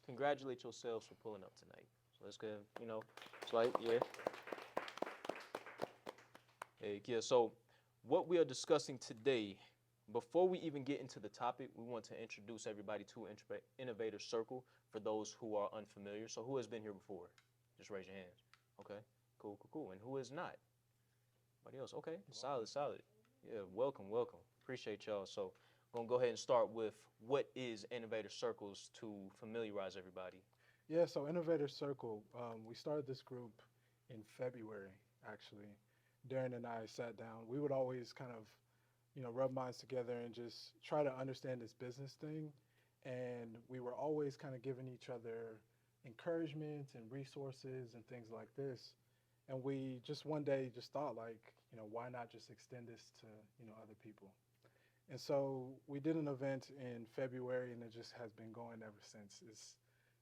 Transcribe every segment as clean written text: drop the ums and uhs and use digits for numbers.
congratulate yourselves for pulling up tonight. So let's go, it's like, yeah. Hey, yeah, so what we are discussing today, before we even get into the topic, we want to introduce everybody to Innovator Circle for those who are unfamiliar. So who has been here before? Just raise your hands. Okay, cool, cool, cool. And who is not? Anybody else? Okay, solid, solid. Yeah, welcome, welcome. Appreciate y'all. So I'm going to go ahead and start with what is Innovator Circles to familiarize everybody. Yeah, so Innovator Circle, we started this group in February, actually. Darren and I sat down. We would always kind of, rub minds together and just try to understand this business thing. And we were always kind of giving each other encouragement and resources and things like this. And we just one day just thought like, why not just extend this to, other people? And so we did an event in February and it just has been going ever since.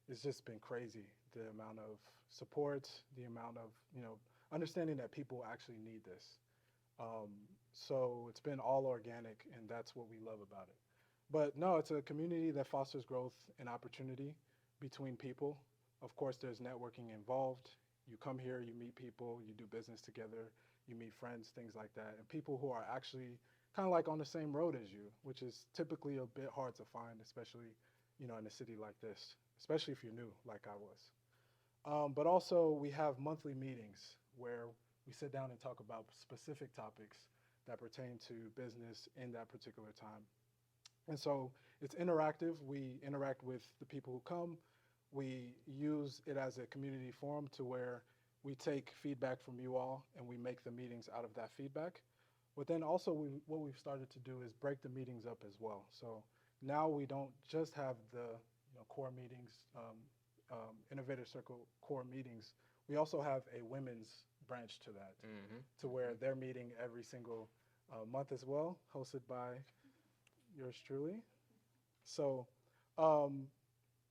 It's just been crazy, the amount of support, the amount of, understanding that people actually need this. Um, so it's been all organic, and that's what we love about it. But no, it's a community that fosters growth and opportunity between people. Of course, there's networking involved. You come here, you meet people, you do business together, you meet friends, things like that, and people who are actually kind of like on the same road as you, which is typically a bit hard to find, especially, in a city like this, especially if you're new, like I was. But also, we have monthly meetings where we sit down and talk about specific topics that pertain to business in that particular time. And so it's interactive. We interact with the people who come. We use it as a community forum to where we take feedback from you all and we make the meetings out of that feedback. But then also, what we've started to do is break the meetings up as well. So now we don't just have the core meetings, Innovator Circle core meetings. We also have a women's branch to that, to where they're meeting every single month as well, hosted by yours truly. So, um,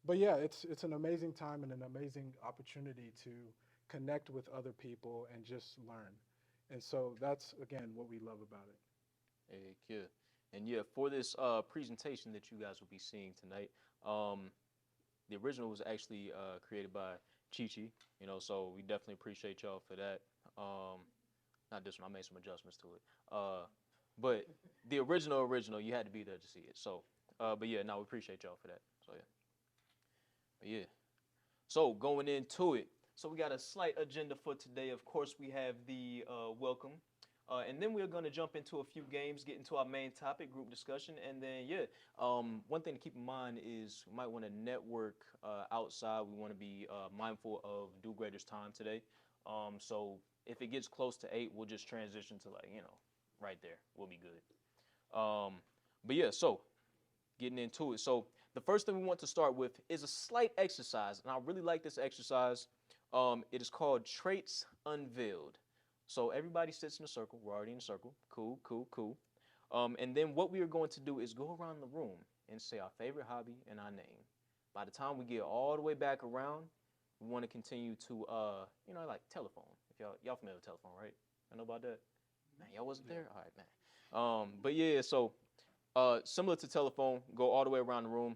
but yeah, it's an amazing time and an amazing opportunity to connect with other people and just learn. And so that's again what we love about it. Hey, yeah. And yeah, for this presentation that you guys will be seeing tonight, the original was actually created by Chi Chi, so we definitely appreciate y'all for that. Um, Not this one, I made some adjustments to it. But the original, you had to be there to see it. So, but yeah, no, we appreciate y'all for that. So yeah, but yeah. So going into it, so we got a slight agenda for today. Of course, we have the welcome. And then we're going to jump into a few games, get into our main topic, group discussion. And then, yeah, one thing to keep in mind is we might want to network outside. We want to be mindful of Do Grader's time today. So if it gets close to 8, we'll just transition to right there. We'll be good. But yeah, so getting into it. So the first thing we want to start with is a slight exercise. And I really like this exercise. It is called Traits Unveiled. So everybody sits in a circle. We're already in a circle. Cool, cool, cool. And then what we are going to do is go around the room and say our favorite hobby and our name. By the time we get all the way back around, we want to continue to, like telephone. If y'all familiar with telephone, right? I know about that. Man, y'all wasn't there. All right, man. But yeah, so similar to telephone, go all the way around the room.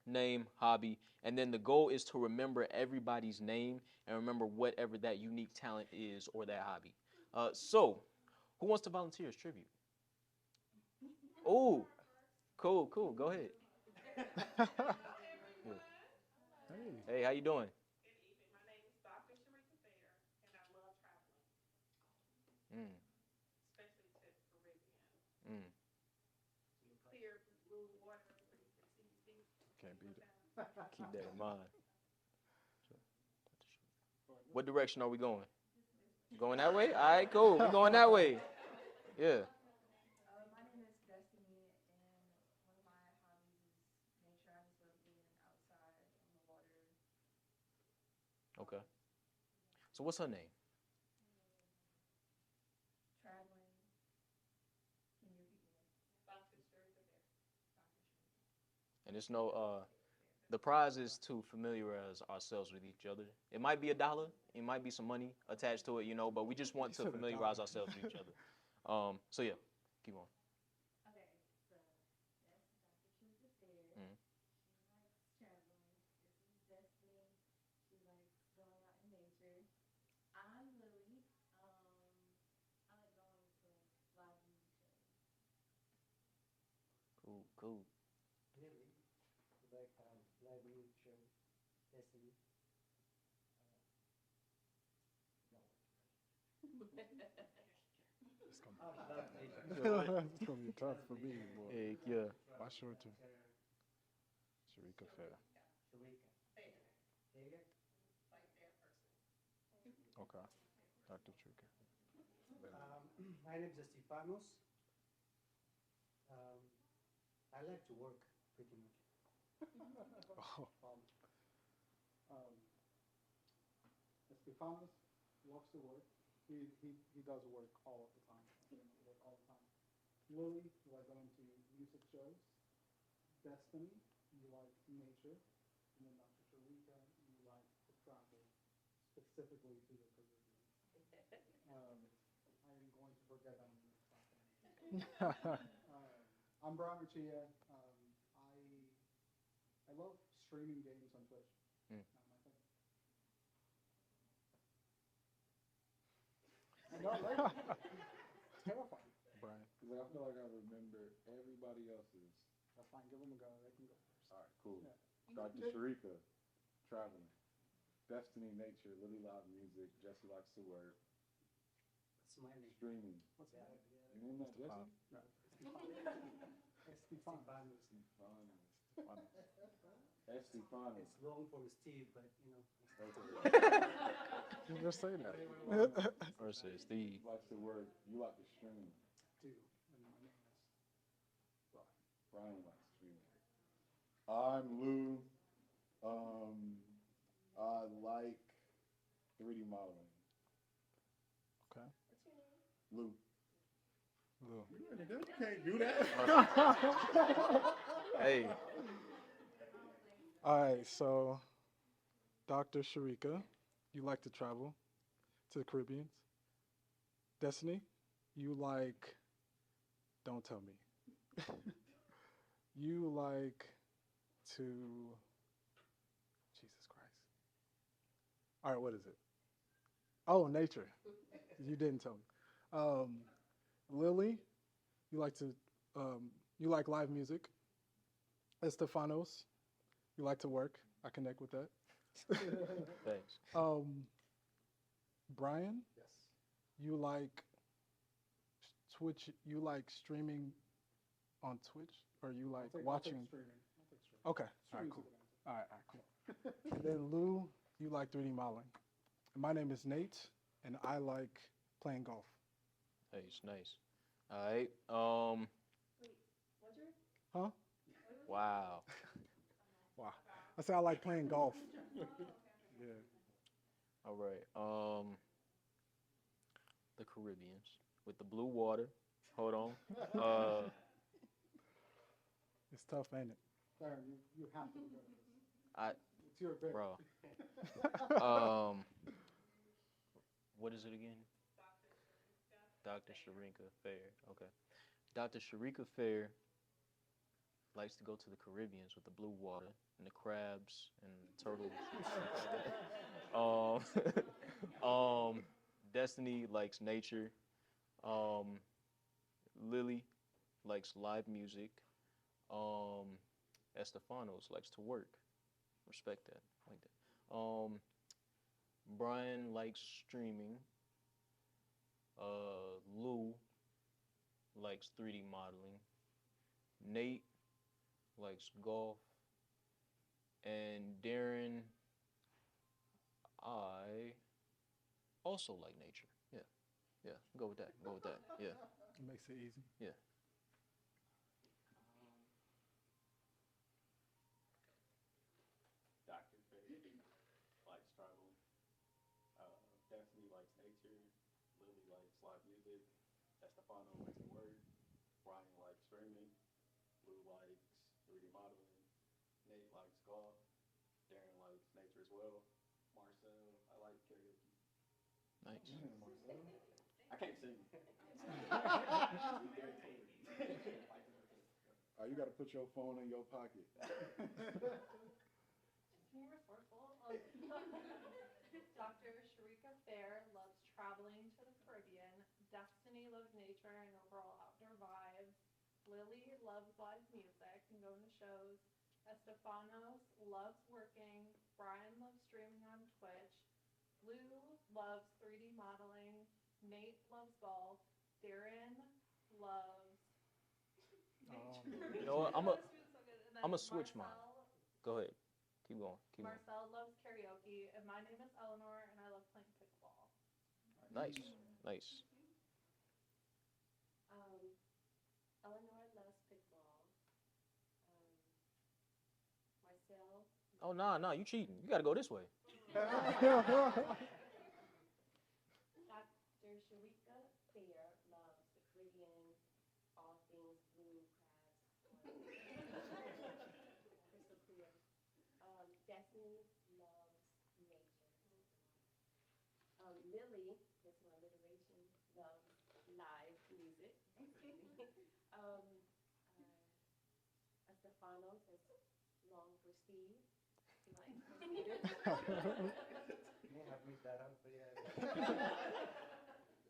Name, hobby, and then the goal is to remember everybody's name and remember whatever that unique talent is or that hobby. So, who wants to volunteer as tribute? Oh, cool, cool. Go ahead. Yeah. Hey. Hey, how you doing? Mm, mm. Can't beat it. Keep that in mind. What direction are we going? Going that way? All right, cool. We're going that way. Yeah. Okay. So what's her name? And it's no the prize is to familiarize ourselves with each other. It might be $1, it might be some money attached to it, but we just want to familiarize ourselves with each other. So yeah, keep on. Mm. Cool. Lily, like live music show, Destiny. It's gonna Oh, love nature. it's gonna be tough for me, boy. Heck yeah. Why short too? Sharika Fair. Sharika. Fair. Okay. Dr. Sharika. My name is Estefanos. Um, I like to work pretty much. Oh, Um, Estefanos loves to work. He does work all the time. Pretty much work all the time. Lily, you like going to music shows. Destiny, you like nature. And then Dr. Sharika, you like to travel, specifically to the Caribbean. I am going to forget that on the next podcast. I'm Brian Chia. I love streaming games on Twitch. Mm. My thing. I know, right? It's terrifying. Brian. Because I feel like I remember everybody else's. That's fine. Give them a go. They can go first. All right, cool. Yeah. Dr. Sharika, traveling. Destiny, nature. Lily, live music. Jesse likes to work. That's my name. Streaming. What's Yeah, that? You name that, Jesse? No. Estefanos. Estefanos. Estefanos. It's long for Steve, but you know. You just say that. Versus Steve. Likes to work. You like to stream. Two. And my name is Brian. Brian likes streaming. I'm Lou. I like 3D modeling. Okay. Lou. Lou. You can't do that. Hey. All right, so Dr. Sharika, you like to travel to the Caribbean. Destiny, you like, don't tell me. You like to, Jesus Christ. All right, what is it? Oh, nature. You didn't tell me. Lily, you like to, you like live music. Estefanos, you like to work. I connect with that. Thanks. Brian, Yes. you like Twitch, you like streaming on Twitch, or you like I'll take watching? streaming. I'll take streaming. Okay, all right, Streaming's a cool. good answer. All right, cool. And then Lou, you like 3D modeling. And my name is Nate, and I like playing golf. Nice, nice. All right. Huh? Wow. Wow. I say I like playing golf. Yeah. All right. The Caribbeans with the blue water. Hold on. It's tough, ain't it? Darren, you have to be good at this. I, It's your pick. bro. What is it again? Dr. Sharika Fair. Okay. Dr. Sharika Fair likes to go to the Caribbeans with the blue water and the crabs and turtles. And stuff like that. Destiny likes nature. Lily likes live music. Estefanos likes to work. Respect that. Like that. Brian likes streaming. Lou likes 3D modeling. Nate likes golf. And Darren, I also like nature. Yeah. Yeah. Go with that. Go with that. Yeah. It makes it easy. Yeah. Dr. Faye likes traveling. Destiny likes nature. Lily likes live music. Estefano likes to work. Brian likes streaming. Lou likes 3D modeling. Nate likes golf. Darren likes nature as well. Marcel, I like karaoke. Nice. I can't sing. You got to put your phone in your pocket. More resourceful. Dr. Sharika Fair loves traveling to the Caribbean. Destiny loves nature and overall outdoor vibes. Lily loves live music. going to shows. Estefanos loves working. Brian loves streaming on Twitch. Lou loves 3D modeling. Nate loves golf. Darren loves nature. You know what? That was so good. And then I'm gonna switch mine. Marcel, Go ahead. Keep going. Keep going. Marcel loves karaoke, and my name is Eleanor, and I love playing pickleball. Nice. Nice. Eleanor loves pickleball. Marcel. Oh nah, you cheating. You gotta go this way. Dr. Sharika Fair loves the Caribbean, all things blue, crabs, crystal clear. Destiny loves nature. Lily, that's my alliteration, loves live music. Stefano says long for Steve. He likes Yeah, I've made that up, but yeah.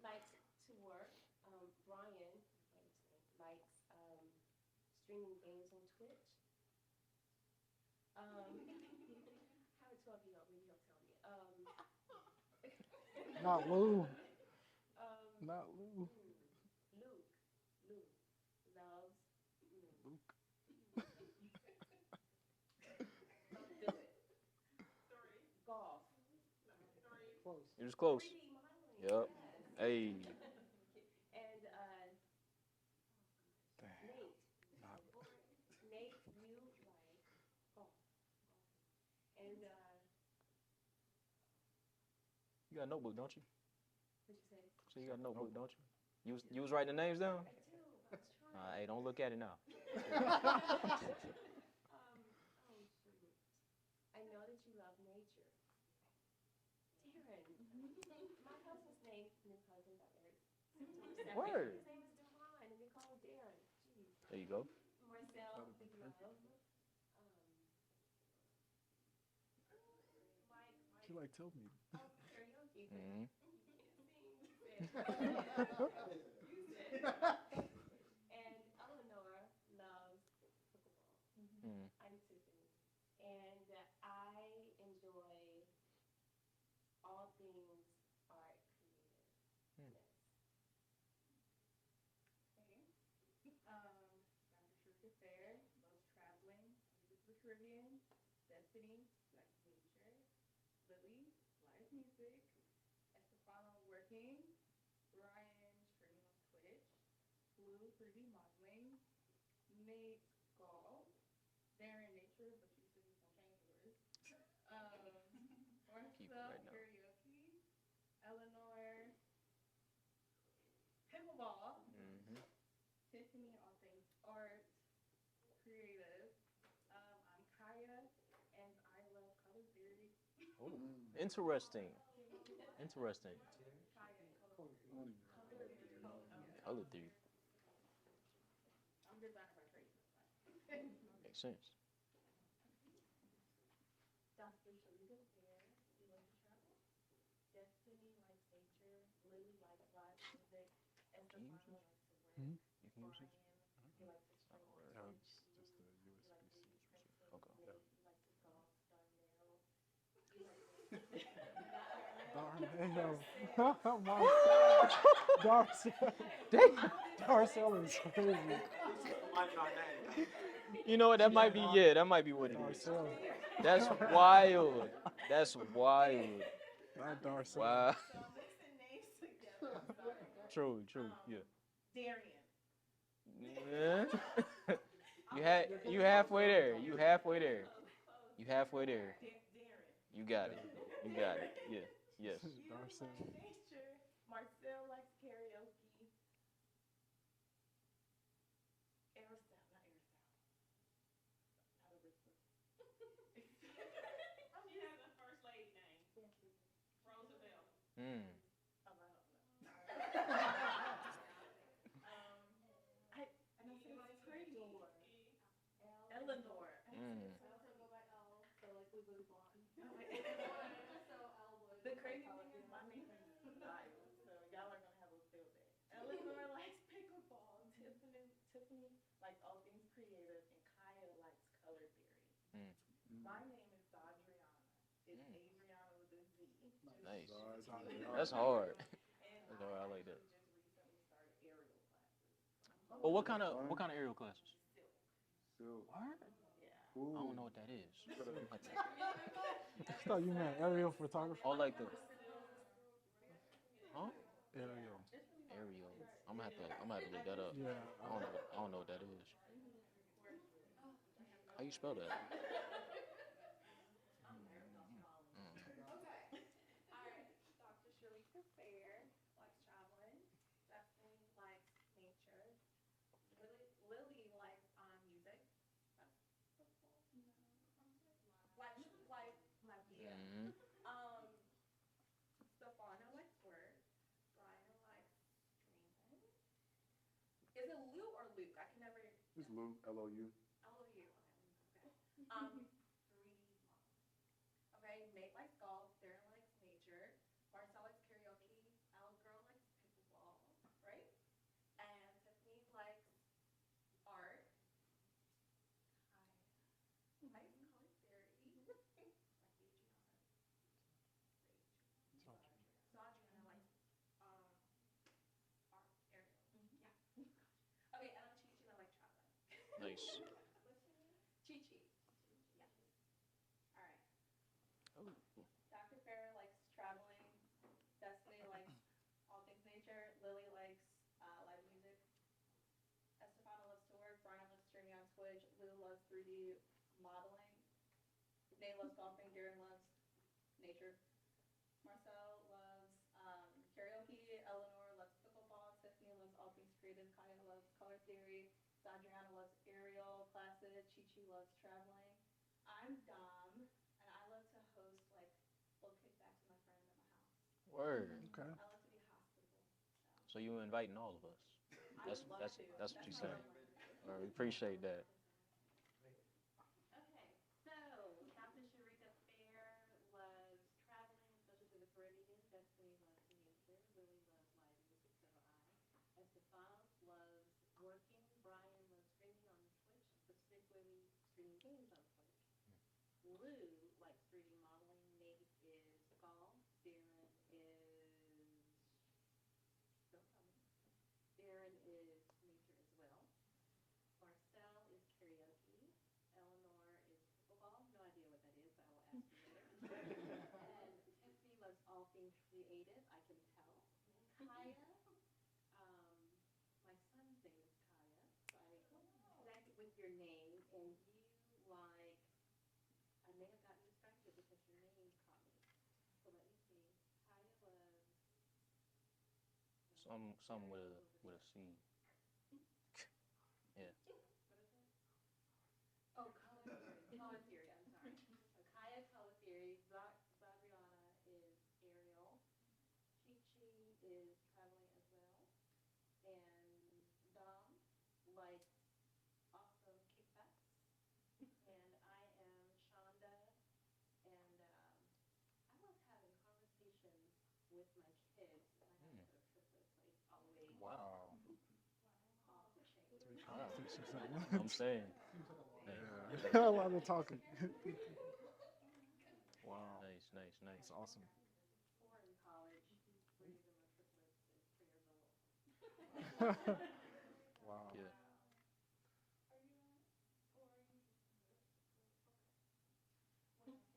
likes to work. Brian likes streaming games on Twitch. How to tell you know, maybe he'll tell me. Not Lou. Um, Not Lou. Luke loves Luke. golf. Close. It was close. 3D modeling. Yep. Yes. Hey. And Damn. Nate. Not Nate, you like golf. And You got a notebook, don't you? what'd you say? So you got a notebook, don't you? You was writing the names down? I do. I was trying. Hey, don't look at it now. Oh shoot. I know that you love nature. Darren. My husband's name, new husband got married. Word. His name is Devon, and we call him Darren. Jeez. There you go. Marcel, big love. Mike, She like told me. oh, karaoke. Mm-hmm. You can't sing. You said. And Eleanor loves pickleball. Mm. I'm Tiffany. And I enjoy all things art creative. Dr. Sharika Fair loves traveling, visits the Caribbean. Destiny likes nature. Lily, live music. Estefano, working. Brian, streaming on Twitch. Lou, 3D modeling. Nate, golf. Darren, nature, but you said you won't change yours. Keep it Marcel, right now. karaoke. Eleanor, pickleball. Mm-hmm. Tiffany, all things art, creative. I'm Kaya, and I love color theory. Oh, interesting. Interesting. Kaya, Close. Color theory. I'm designer by trade. That's fine. Makes sense. Dr. Sharika Fair, you like to travel? Destiny likes nature. Lily likes live music. Estefano likes to work. Hmm? You can use Brian, this. he likes to stream on Yeah, Twitch. it's just a He likes to USB-C. use Princeton. Okay. He likes to golf. Darnell. He likes Darcel is crazy. You know what? That might be that might be what it is. Darcel. That's wild. That's wild. Not Darcel. Wow. So I'm mixing names together. I'm sorry. True. Yeah. Darian. Yeah. You halfway there. You halfway there. You halfway there. Darren. You got it. Yeah. Yes. Darcel. Nature. Marcel likes karaoke. Aerosol, not Aerosol. Not a whisper. She has a first lady name. Roosevelt. Mm. Oh, I don't know. And I said it's pretty. Eleanor. Mm. I also go by L, so like legally blonde. So L would. The crazy thing is my name is Lyle, so y'all are gonna have a field day. Eleanor likes pickleball. Tiffany likes all things creative, and Kaya Mm. My name is Adriana. It's Mm. Adriana with a Z. Nice. Sorry. That's hard. And That's hard. I like that. just recently started aerial classes. Oh, what that's kind of fun. what kind of aerial classes? Silk. Silk. What? Yeah. Ooh. I don't know what that is. Like the, I thought you meant aerial photography. oh, like the huh? Aerial. Aerial. I'm gonna have to look that up. Yeah. I don't know what that is. How you spell that? Okay. All right. Dr. Sharika Fair likes traveling. Destiny likes nature. Lily likes music. That's cool. Like yeah. Mm-hmm. Um, Stefano likes work. Brian likes streaming. Is it Lou or Luke? I can never. It's Lou, L-O-U. L-O-U. Okay. 3D model. Okay. Nate likes golf. Darren likes nature. Marcel likes karaoke. Al girl likes pickleball. Right? And Tiffany likes art. Hi. Likes color theory. Like Adriana. So Adriana likes art area. Yeah. Okay, and I'm Chi Chi and I like traveling. Nice. What's your name? Chi Chi. Yes. All right. Oh. Dr. Fair likes traveling. Destiny likes all things nature. Lily likes live music. Estefano loves to work. Brian loves streaming on Twitch. Lou loves 3D modeling. Nate loves golfing. Darren loves nature. Marcel loves karaoke. Eleanor loves pickleball. Tiffany loves all things creative. Kaya loves color theory. Adriana loves aerial classes. Chi Chi loves traveling. I'm Dom, and I love to host like little kickbacks with my friends at my house. Word. Okay. I love to be hospitable. So you inviting all of us? I would love to. That's what you my saying. love language. All right, we appreciate that. Okay, so Dr. Sharika Fair loves traveling, especially to the Caribbean. Destiny loves nature. Lily loves live music, so do I. Estefanos loves working. Brian loves streaming on Twitch, particularly streaming games on Twitch. Lou likes 3D modeling. Nate is golf. Darren is, don't tell me. Darren is nature as well. Marcel is karaoke. Eleanor is pickleball. No idea what that is, but I will ask you later. And Tiffany loves all things creative, I can tell. Kaya, my son's name is Kaya, so I connected with your name, and you like, I may have gotten distracted because your name caught me. So let me see. Kaya loves. Some with a C. Yeah. What is it? Oh, color theory. Color theory, I'm sorry. Kaya, color theory. Zadriana is aerial. Chi Chi is traveling as well. And Dom likes awesome kickbacks. And I am Shonda. And I love having conversations with my kids. And I have another triplet, so it's always Wow. off the chain. Wow. Conversations. I'm saying. Hey, Yeah. A lot of talking. Wow. nice, nice, nice. That's awesome. 4 in college, 3 of them are triplets, and 3 are little. Wow. Yeah.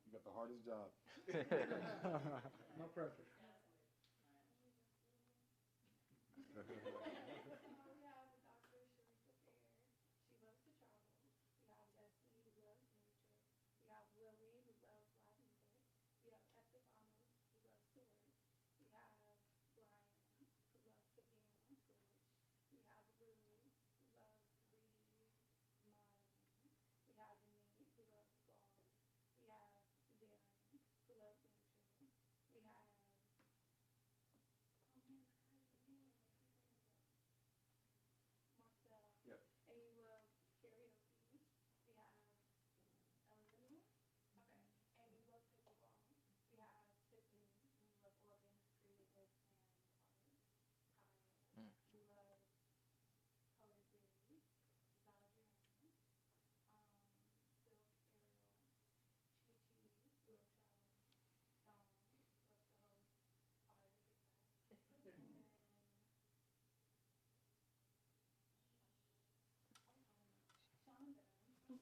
You got the hardest job. No pressure. We have Dr. Sharika Fair. She loves to travel. We have Destiny, who loves nature. We have Lily, who loves live music. We have Estefanos, who loves to work. We have Brian, who loves to game on Twitch. We have Lou, who loves 3D modeling. We have Nate, who loves golf. We have Darren, who loves nature. We have, oh man, I forgot his name.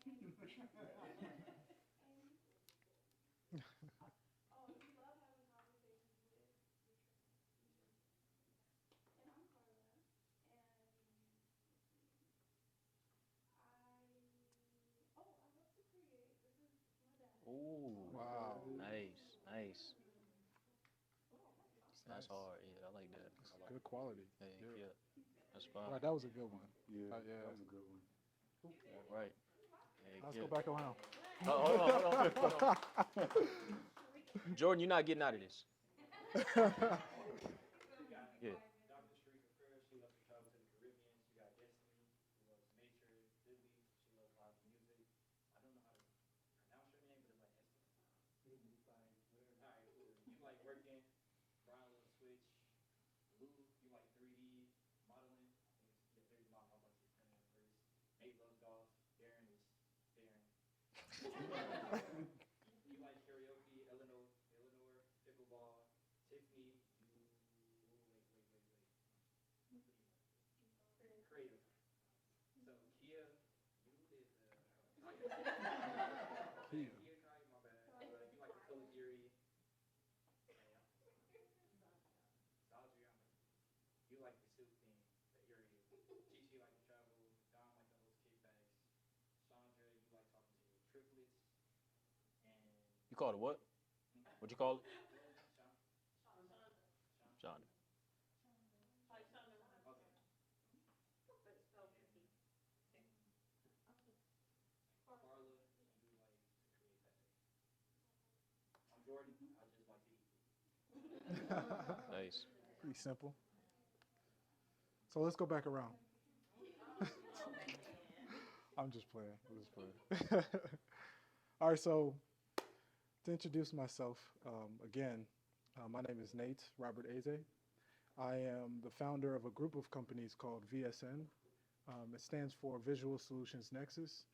Oh, we love having conversations with your and I'm Carla, and I love to create. This is my dad. Ooh, Wow. nice, nice. It's That's nice. hard. Yeah, I like that. It's I like good quality. Hey, Yeah. yeah, that's All fine. right, that was a good one. Yeah, Yeah. that was a good one. All right. Hey, Let's yeah. go back around. Hold on. Jordan, you're not getting out of this. Yeah. Dr. Sharika Fair, she loves to travel to the Caribbean. She got Destiny, who loves nature. Lily, she loves live music. I don't know how to pronounce your name, but it's like Esther. All right, cool. You like working. Brian loves Switch. Lou, you like 3D modeling. I think it's 3D model. I was about to say printing at first. Nate loves golf. Darren is Darren. You like karaoke. Eleanor, pickleball. Tiffany, creative. So Kia, you is Kia. Kia Kai, my bad. You like the color Geary. Zaldriana, you like the silk theme, the area. Chi like to travel. Don like to host kickbacks. Chandra, you like talking to your triplets. And You called it what? What'd you call it? John. Like Shonda Rhimes, Okay. but spelled with an E. Carla, you like to create that. I'm Jordan, I just like to eat food. Nice. Pretty simple. So let's go back around. I'm just playing. All right, so to introduce myself again, my name is Nate Robert Eze. I am the founder of a group of companies called VSN. It stands for Visual Solutions Nexus.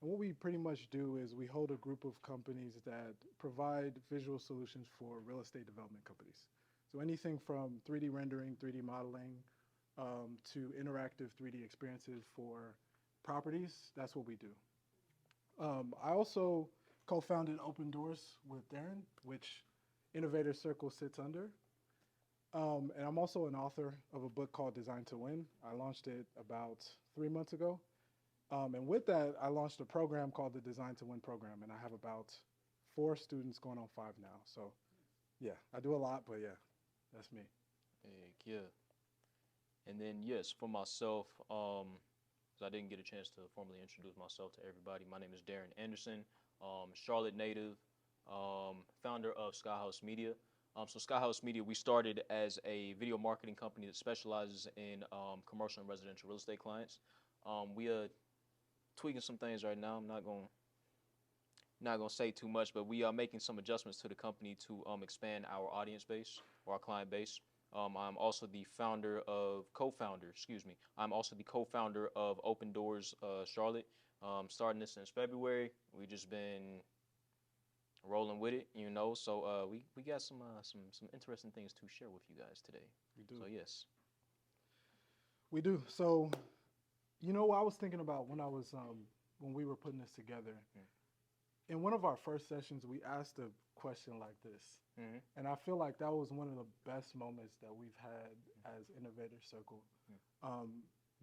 And what we pretty much do is we hold a group of companies that provide visual solutions for real estate development companies. So anything from 3D rendering, 3D modeling, to interactive 3D experiences for properties, that's what we do. I also co-founded Open Doors with Darren, which Innovator Circle sits under. And I'm also an author of a book called Design to Win. I launched it about 3 months ago. And with that, I launched a program called the Design to Win program, and I have about 4 students going on 5 now. So yeah, I do a lot, but yeah, that's me. Heck yeah. And then yes, for myself, 'cause I didn't get a chance to formally introduce myself to everybody. My name is Darren Anderson, Charlotte native, founder of Skyhouse Media. So Skyhouse Media, we started as a video marketing company that specializes in commercial and residential real estate clients. We are tweaking some things right now. I'm not gonna say too much, but we are making some adjustments to the company to expand our audience base or our client base. I'm also the I'm also the co-founder of Open Doors Charlotte. Starting this since February. We just been rolling with it, you know. So we got some interesting things to share with you guys today. We do. So yes. We do. So, you know, I was thinking about when we were putting this together. In one of our first sessions, we asked a question like this. Mm-hmm. And I feel like that was one of the best moments that we've had as Innovator Circle.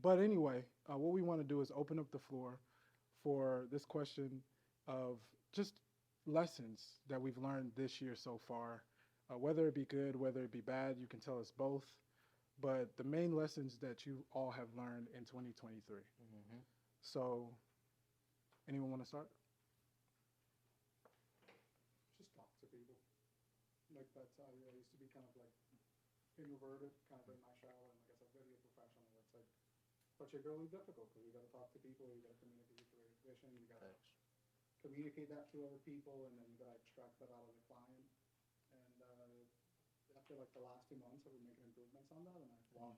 But anyway, what we want to do is open up the floor for this question of just lessons that we've learned this year so far. Whether it be good, whether it be bad, you can tell us both. But the main lessons that you all have learned in 2023. Mm-hmm. So, anyone want to start? Just talk to people. Like that's how I used to be kind of like introverted, kind of in my shell, and like I said, very professional. It's like particularly difficult because you got to talk to people, you got to communicate your vision, you got to communicate that to other people, and then you got to extract that out of the client. And after like the last 2 months, I've been making improvements on that, and I've found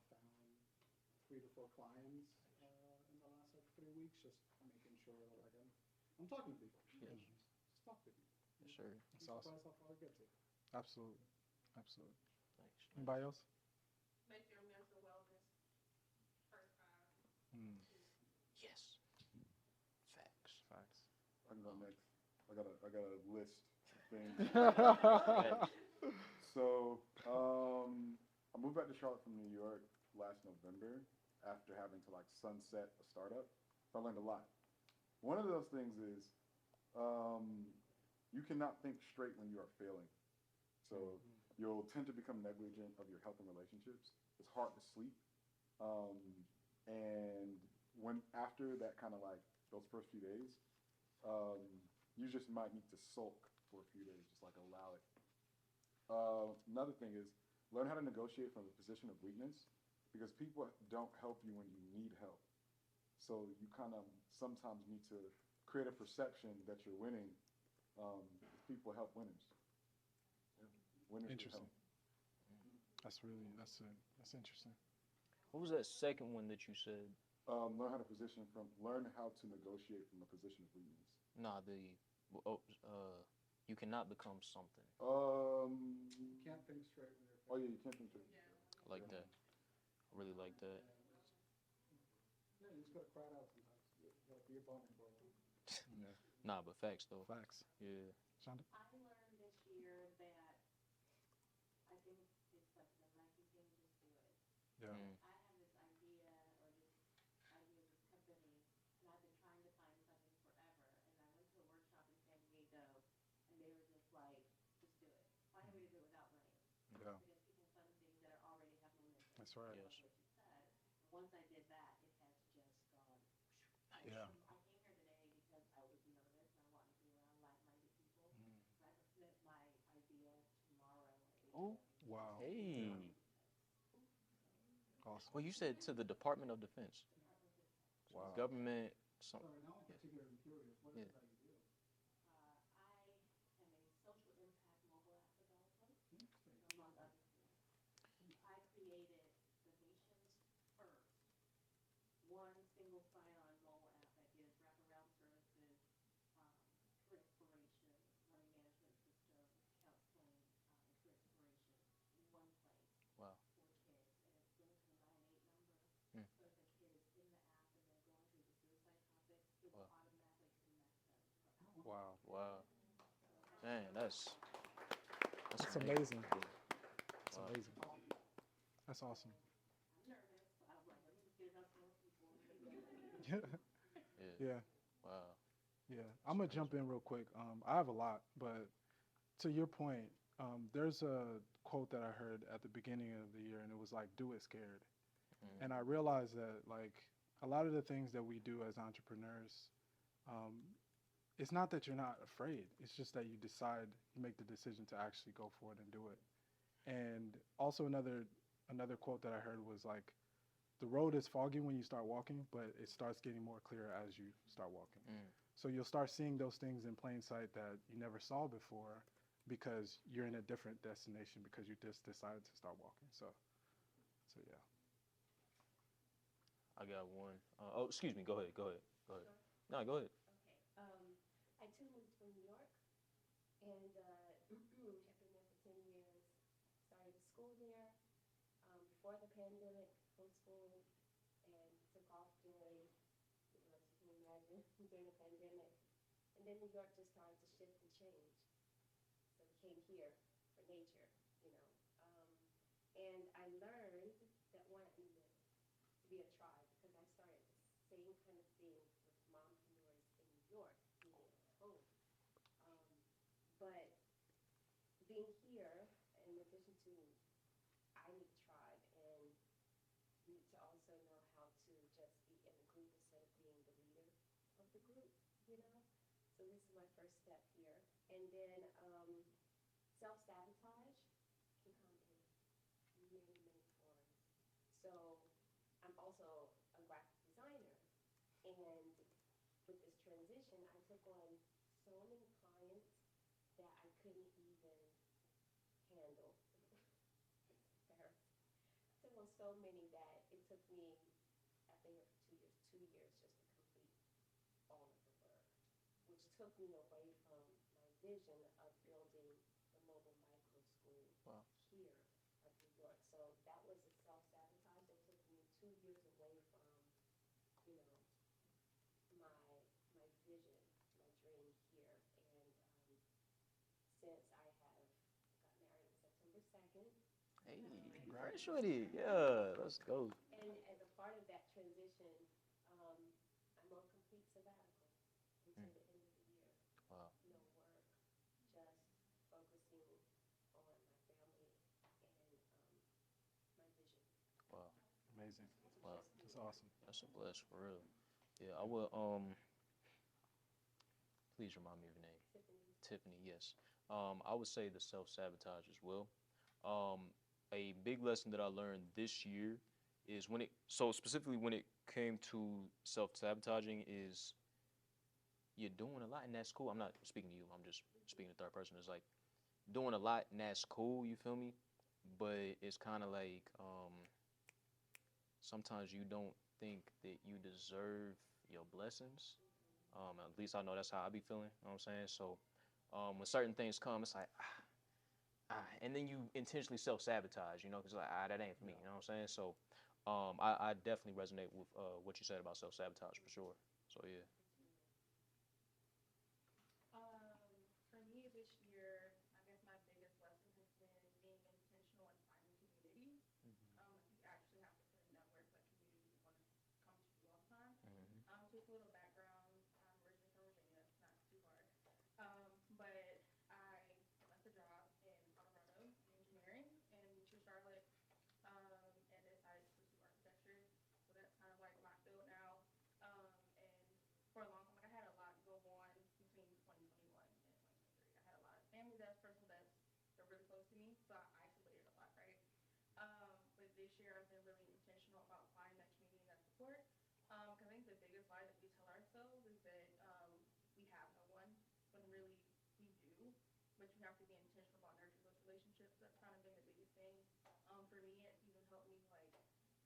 3 to 4 clients in the last like 3 weeks, just making sure that like I'm talking to people. Yes. Just talk to people. Yes, sir. That's Be awesome. surprised how far it gets you. Absolutely. Absolutely. Thanks. Anybody else? Make your mental wellness first priority. Yes. Facts. Facts. can go next. I got a list of things. Facts. So, I moved back to Charlotte from New York last November after having to like sunset a startup. So I learned a lot. One of those things is you cannot think straight when you are failing. So you'll tend to become negligent of your health and relationships. It's hard to sleep. Um, and when after that kind of like those first few days, um, you just might need to sulk for a few days, just like allow it. Another thing is learn how to negotiate from a position of weakness because people don't help you when you need help. So you kind of sometimes need to create a perception that you're winning. People help winners. Yeah. Winners will Interesting. help. That's interesting. What was that second one that you said? Learn how to negotiate from a position of weakness. Nah, you cannot become something You can't think straight when you're Oh yeah, you can't think straight. like that. I really like that. Yeah, you just gotta cry it out sometimes. You gotta be a vulnerable. Yeah. Nah, but facts though. Facts. Yeah. Shonda? I learned this year that I think it's like the Nike thing, just do it. Yeah. Mm. I have this idea or this idea of this company, and I've been trying to find something forever. And I went to a workshop in San Diego, and they were just like, just do it. Find a way to do it without money. Yeah. Because people fund things that are already have momentum. That's right. Like Yes. what you said. And once I did that, it has just gone. Yeah. I came here today because I was nervous and I wanted to be around like-minded people. Mm. And I can submit my idea tomorrow at 8 Oh. a.m. Wow. Hey. Awesome. Well, you said to the Department of Defense. Wow. Government. Some. So now in particular, I'm curious, what is it that you do? I am a social impact mobile app developer, Interesting. among other things. I created the nation's first one single sign-on mobile app that gives wraparound services, career exploration, learning management system, counseling, and career exploration in one place Wow. for kids. And it's linked to the 988 number. Hmm. So if a kid is in the app and they're going through the suicide topic, it will Wow. automatically connect them to the app. Wow. Wow. Man, that's That's amazing. Yeah. That's Wow. amazing. That's awesome. I'm nervous, so I was like, let me just get it out to more people. Yeah. Yeah. Yeah. Wow. Yeah. I'm gonna jump in real quick. I have a lot, but to your point, there's a quote that I heard at the beginning of the year, and it was like, "Do it scared." Mm. And I realized that like a lot of the things that we do as entrepreneurs, um, it's not that you're not afraid. It's just that you make the decision to actually go for it and do it. And also another quote that I heard was like, the road is foggy when you start walking, but it starts getting more clear as you start walking. Mm. So you'll start seeing those things in plain sight that you never saw before because you're in a different destination because you just decided to start walking. So yeah. I got one. Excuse me. Go ahead. Go ahead. Go ahead. No, go ahead. Okay. I too moved from New York, and have been there for 10 years. Started school there before the pandemic, homeschooled, and took off during, as you can imagine, during the pandemic. And then New York just started to shift and change. So we came here for nature, you know. And I learned that one, I needed to be a tribe because I started the same kind of thing with mompreneurs in New York, being at home. But being here, in addition to I need tribe and need to also know how to just be in the group instead of being the leader of the group, you know? So this is my first step here. And then self-sabotage can come in many, many forms. So I'm also a graphic designer. And with this transition, I took on so many clients that I couldn't even handle. It's embarrassing. I took on so many that it took me, I've been here for 2 years just to complete all of the work, which took me away from my vision of building the mobile micro school Wow. here of New York. So that was a self-sabotage that took me 2 years away from, you know, my vision, my dream second. Hey, Congrats. fresh with it. Yeah, let's go. And as a part of that transition, I'm on complete sabbatical until Mm, the end of the year. wow, No work, just focusing on my family and my vision. wow, Amazing. wow. Just That's doing that. awesome. That's a bless for real. Yeah, I will. Please remind me of your name. Tiffany. Tiffany, yes. I would say the self sabotage as well. Um, a big lesson that I learned this year is so specifically when it came to self sabotaging is you're doing a lot and that's cool. I'm not speaking to you. I'm just speaking to third person. It's like doing a lot and that's cool. You feel me? But it's kind of like sometimes you don't think that you deserve your blessings. At least I know that's how I be feeling. You know what I'm saying? So when certain things come, it's like and then you intentionally self sabotage, because like that ain't for me. You know what I'm saying? So I definitely resonate with what you said about self sabotage for sure. So yeah. For me this year, I guess my biggest lesson has been being intentional and finding community. You actually have to put in that work so that community is going to come to you all the time. Hmm. Just a little background. I'm originally from Virginia, not too hard. But I left a job in Colorado in engineering and moved to Charlotte and decided to pursue architecture. So that's kind of like my field now. And for a long time, like I had a lot go on between 2021 and 2023. I had a lot of family deaths, personal deaths. They're really close to me, so I isolated a lot, right? But this year, I've been really intentional about finding that community and that support. Because I think the biggest lie that we tell ourselves is that we have no one, when really we do. But you have to be intentional about nurturing those relationships. That's kind of been the biggest thing for me. It's even helped me like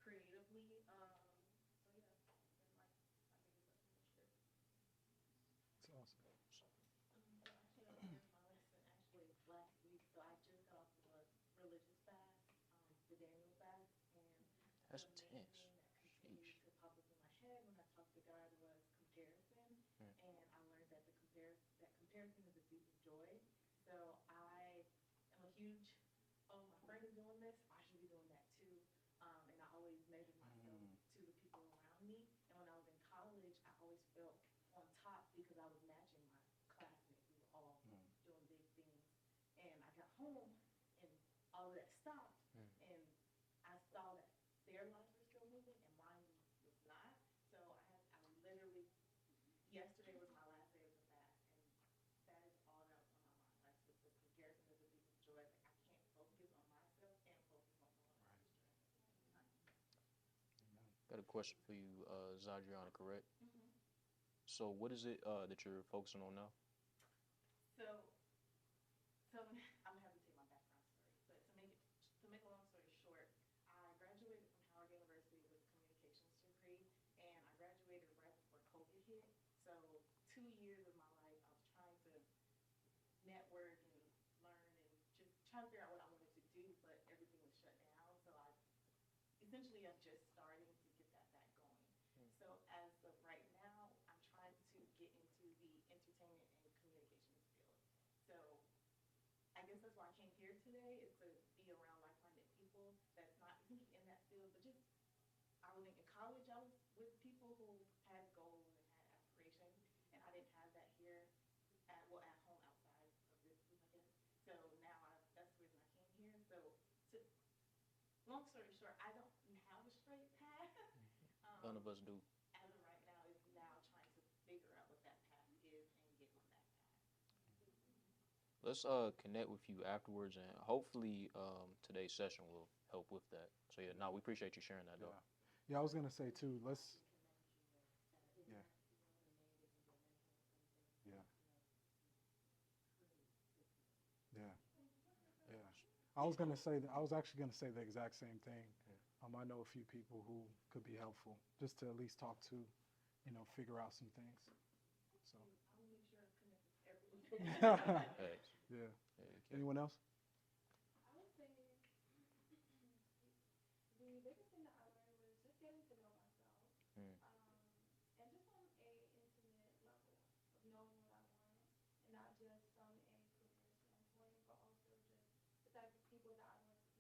creatively. So yeah, it's been like my biggest lesson this year. That's awesome. Actually, I learned my lesson actually last week. So I just got off of a religious fast, the Daniel fast, and That's the main intense. thing that continued Sheesh. to pop up in my head when I talked to God was comparison, Mm. and I learned that comparison is a thief of joy. So I am a huge, oh, my friend is doing this, I should be doing that too. And I always measure myself to the people around me. And when I was in college, I always felt on top because I was matching my classmates. We were all doing big things. And I got home and all of that stopped. Mm. And I saw that their lives were still moving and mine was not. So I literally, yesterday was my last day of the fast. And that is all that was on my mind. Like with the comparison of the thief of joy. Like I can't focus on myself and focus on someone else's journey at the same time. Got a question for you, Zadriana, correct? Mm-hmm. So what is it that you're focusing on now? So, I'm gonna have to tell you my background story. But to make a long story short, I graduated from Howard University with a communications degree, and I graduated right before COVID hit. So 2 years of my life, I was trying to network and learn and just trying to figure out what I wanted to do, but everything was shut down. So essentially I'm just starting to get that back going. So as of right now, I'm trying to get into the entertainment and communications field. So I guess that's why I came here today is to be around like-minded people that's not essentially in that field, but just I was in college. I was with people who had goals and had aspirations, and I didn't have that here at home outside of this group, I guess. So now that's the reason I came here. So to long story short, I don't have a straight path. None of us do. As of right now, is now trying to figure out what that path is and get on that path. Let's connect with you afterwards, and hopefully today's session will help with that. So yeah, no, we appreciate you sharing that though. Yeah, I was gonna say too. Let's. Yeah. Yeah. Yeah. Yeah. I was gonna say that. I was actually gonna say the exact same thing. I know a few people who could be helpful, just to at least talk to, figure out some things. So. I will make sure I connect with everyone. Hey, Yeah. hey, okay. Anyone else? I would say the biggest thing that I learned was just getting to know myself, Mm. and just on a intimate level of knowing what I want, and not just from a career standpoint, but also just the type of people that I want to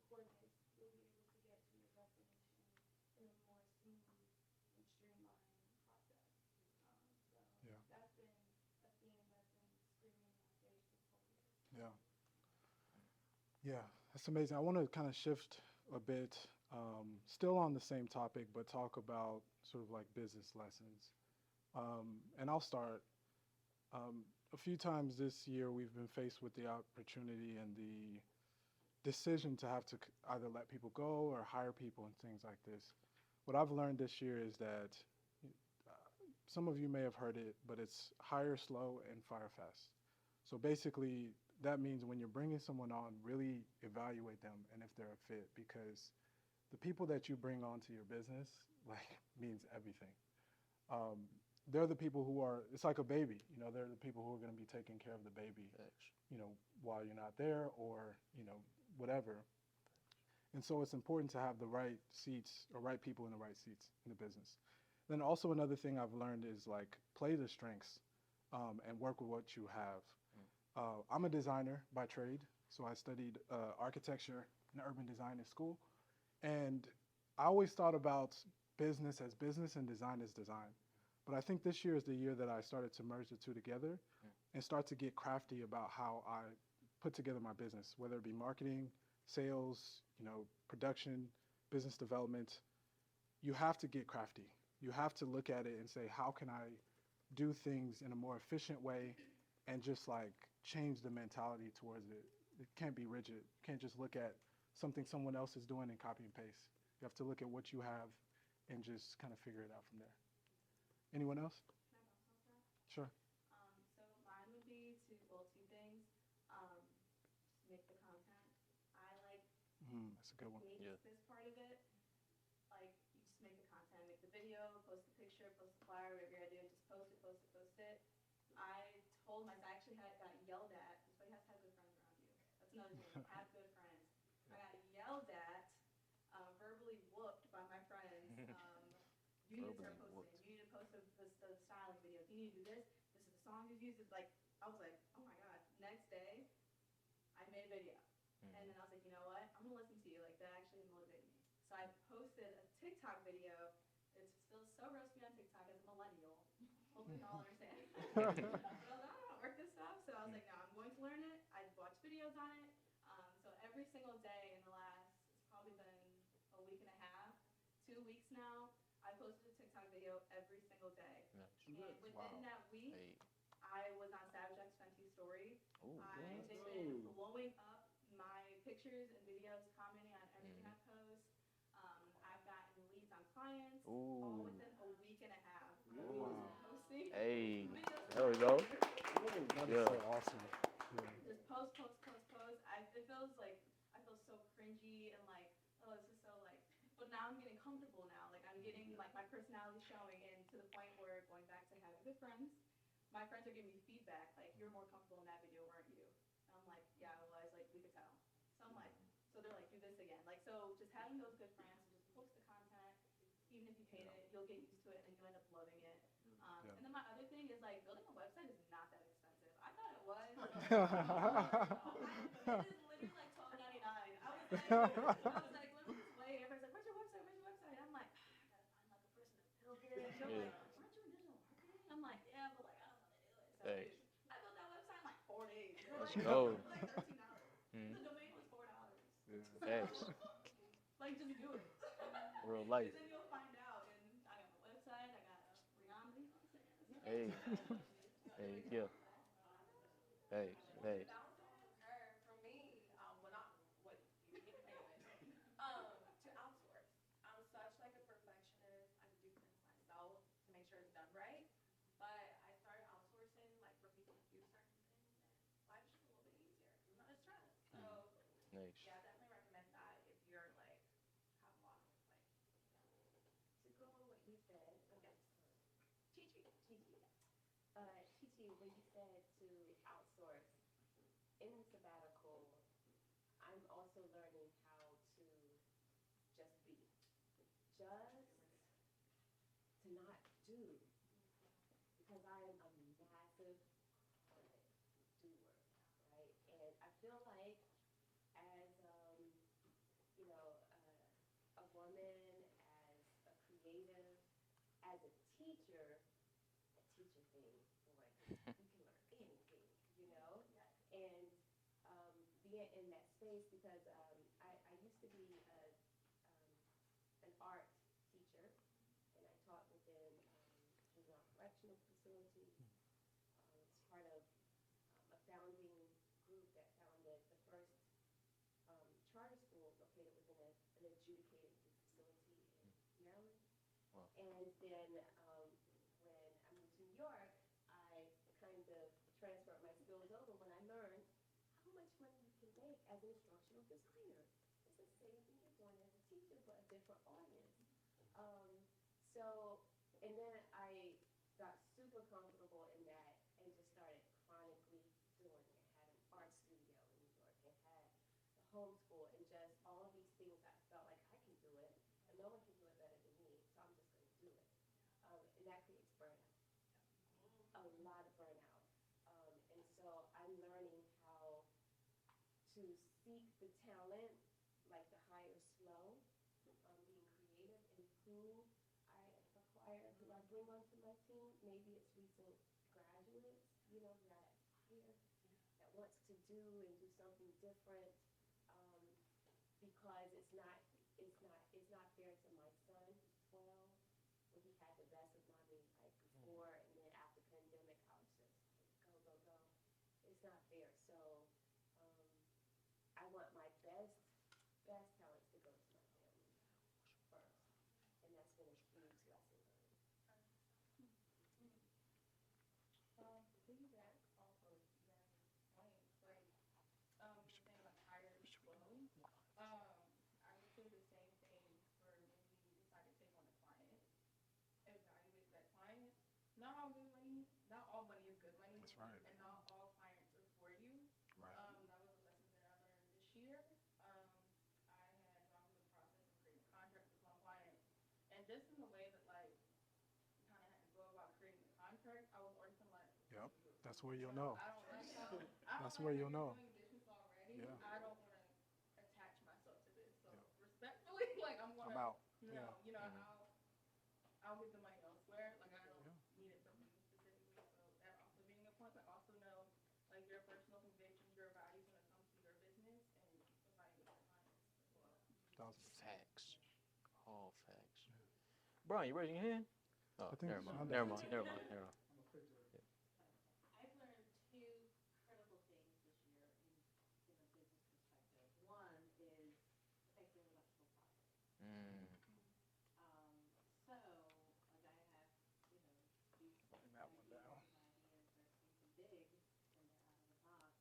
record this, you'll be able to get to your destination in a more smooth and streamlined process. So Yeah. that's been a theme that's been screaming in my face this whole year. Yeah. Yeah, that's amazing. I want to kind of shift a bit, still on the same topic, but talk about sort of like business lessons. And I'll start. A few times this year, we've been faced with the opportunity and the decision to have to either let people go or hire people and things like this. What I've learned this year is that some of you may have heard it, but it's hire slow and fire fast. So basically, that means when you're bringing someone on, really evaluate them and if they're a fit, because the people that you bring onto your business like means everything. They're the people who are, it's like a baby, they're the people who are going to be taking care of the baby, while you're not there or, whatever. And so it's important to have the right seats or right people in the right seats in the business. Then also another thing I've learned is like play the strengths and work with what you have. I'm a designer by trade, so I studied architecture and urban design in school. And I always thought about business as business and design as design. But I think this year is the year that I started to merge the two together and start to get crafty about how I put together my business, whether it be marketing, sales, production, business development. You have to get crafty. You have to look at it and say, how can I do things in a more efficient way and just like change the mentality towards it. It can't be rigid. You can't just look at something someone else is doing and copy and paste. You have to look at what you have and just kind of figure it out from there. Anyone else? Can I bounce off that? Sure. So mine would be two things. Just make the content. I like That's a good one. hate Yeah. this part of it. Like you just make the content, make the video, post the picture, post the flyer, whatever you're gonna do, just post it, post it, post it. I told myself, I actually got yelled at. That's why you have to have good friends around you. That's another thing. Have good friends. I got yelled at, verbally whooped by my friends. You need to start Verbally posting. whooped. You need to post the styling videos. You need to do this. This is the song you use. It's like, I was like, oh my God. Next day, I made a video. And then I was like, you know what? I'm going to listen to you. Like, that actually motivated me. So I posted a TikTok video. It's still so roasty on TikTok as a millennial. Hopefully y'all understand. But I was like, I don't know how to work this stuff. So I was like, no, I'm going to learn it. I watched videos on it. So every single day in the last, it's probably been a week and a half, 2 weeks now, I posted a TikTok video every single day. Nice. And within that week, Hey. I was on Savage X Fenty's story. Ooh, They've been blowing up my pictures and videos, commenting on everything I post. I've gotten leads on clients all Ooh. within a week and a half. Wow. Posting. Hey. Videos There we go. That is Yeah. so awesome. Yeah. just post. It feels like I feel so cringy and like, oh, this is so like. But now I'm getting comfortable now. Like I'm getting like my personality showing, and to the point where going back to having good friends, my friends are giving me feedback like you're more comfortable in that video, weren't you? And I'm like, yeah, I was. Like we could tell. So I'm like, so they're like, do this again. Like so, just having those good friends, just post the content. Even if you hate it, you'll get used to it and you'll end up loving it. Yeah. And then my other thing is like building a website is not that expensive. I thought it was. It is literally like $12.99. I was like, let me just wait. Everybody's like, where's your website? Where's your website? I'm like, I gotta find like a person to build it. And they're Yeah. like, aren't you in digital marketing? I'm like, yeah, but like I don't know how to do it. So Thanks. dude, I built that website in like 4 days. Let's Like, go. it was like $13. The domain was $4. Thanks. Like just do it. Real life. And then you'll find out. And I got my website. I got Rihanna. You know what I'm saying? Hey. Hey, yeah. Hey, hey. For me, what you get away with, to outsource. I'm such like a perfectionist. I do things myself to make sure it's done right. But I started outsourcing like for people to do certain things, and life's just a little bit easier. I'm not as stressed. So Nice. yeah, I definitely recommend that if you're like have a lot of like. To go on what you said, okay. Chichi, when you said to outsource, in the sabbatical, I'm also learning how to just be. Just to not do. Because I am a massive doer, right? And I feel like as space because I used to be an art teacher, and I taught within juvenile correctional facilities. It's part of a founding group that founded the first charter school located within an adjudicated youth facility in Maryland. Wow. And then when I moved to New York, I kind of transferred my skills over when I learned how much money you can make as an instructional designer. It's the same thing you're doing as a teacher, but a different audience. So, and then I got super comfortable in that and just started chronically doing it. Had an art studio in New York and had the homeschool and just all of these things I felt like I can do it and no one can do it better than me, so I'm just going to do it. And that creates burnout, a lot of burnout. And so I'm learning how to seek the talent, like the higher slow, being creative and who I acquire, who I bring onto my team. Maybe it's recent graduates, that I hire that wants to do and do something different, because it's not fair to my son, who's 12, when he had the best of mommy like before, and then after pandemic, I was just like, go, go, go. It's not fair. So I want my best talents to go to my family first, and that's been a huge lesson learned. To piggyback off of you guys' points, like you're saying like higher flow. I would say the same thing for when we decide to take on a client, evaluate that client. Not all money is good money. That's right. And not all clients are for you. Right. That was a lesson that I learned this year. I had gone through the process of creating a contract with one client, and just in the way that like kind of had to go about creating the contract, I was already like, Yep. That's where you'll know. I don't like how That's where you'll know. doing business already. Yeah. I don't want to attach myself to this. So Yeah. respectfully, like I'm I'm out. No, Yeah. I'll get the money elsewhere. Like I don't Yeah. need it from you specifically. So that also being a point, but also know like your personal convictions, your values when it comes to your business, and evaluate your clients as well. Facts. All facts. Brian, you raising your hand? Oh, I think never mind. Shonda- Never mind. Never mind. Never mind. I'm a fidget. I've learned two critical things this year in a business perspective. One is affecting intellectual property. Mm. So, like I have, these Putting that one down. ideas that seem big when they're out of the box.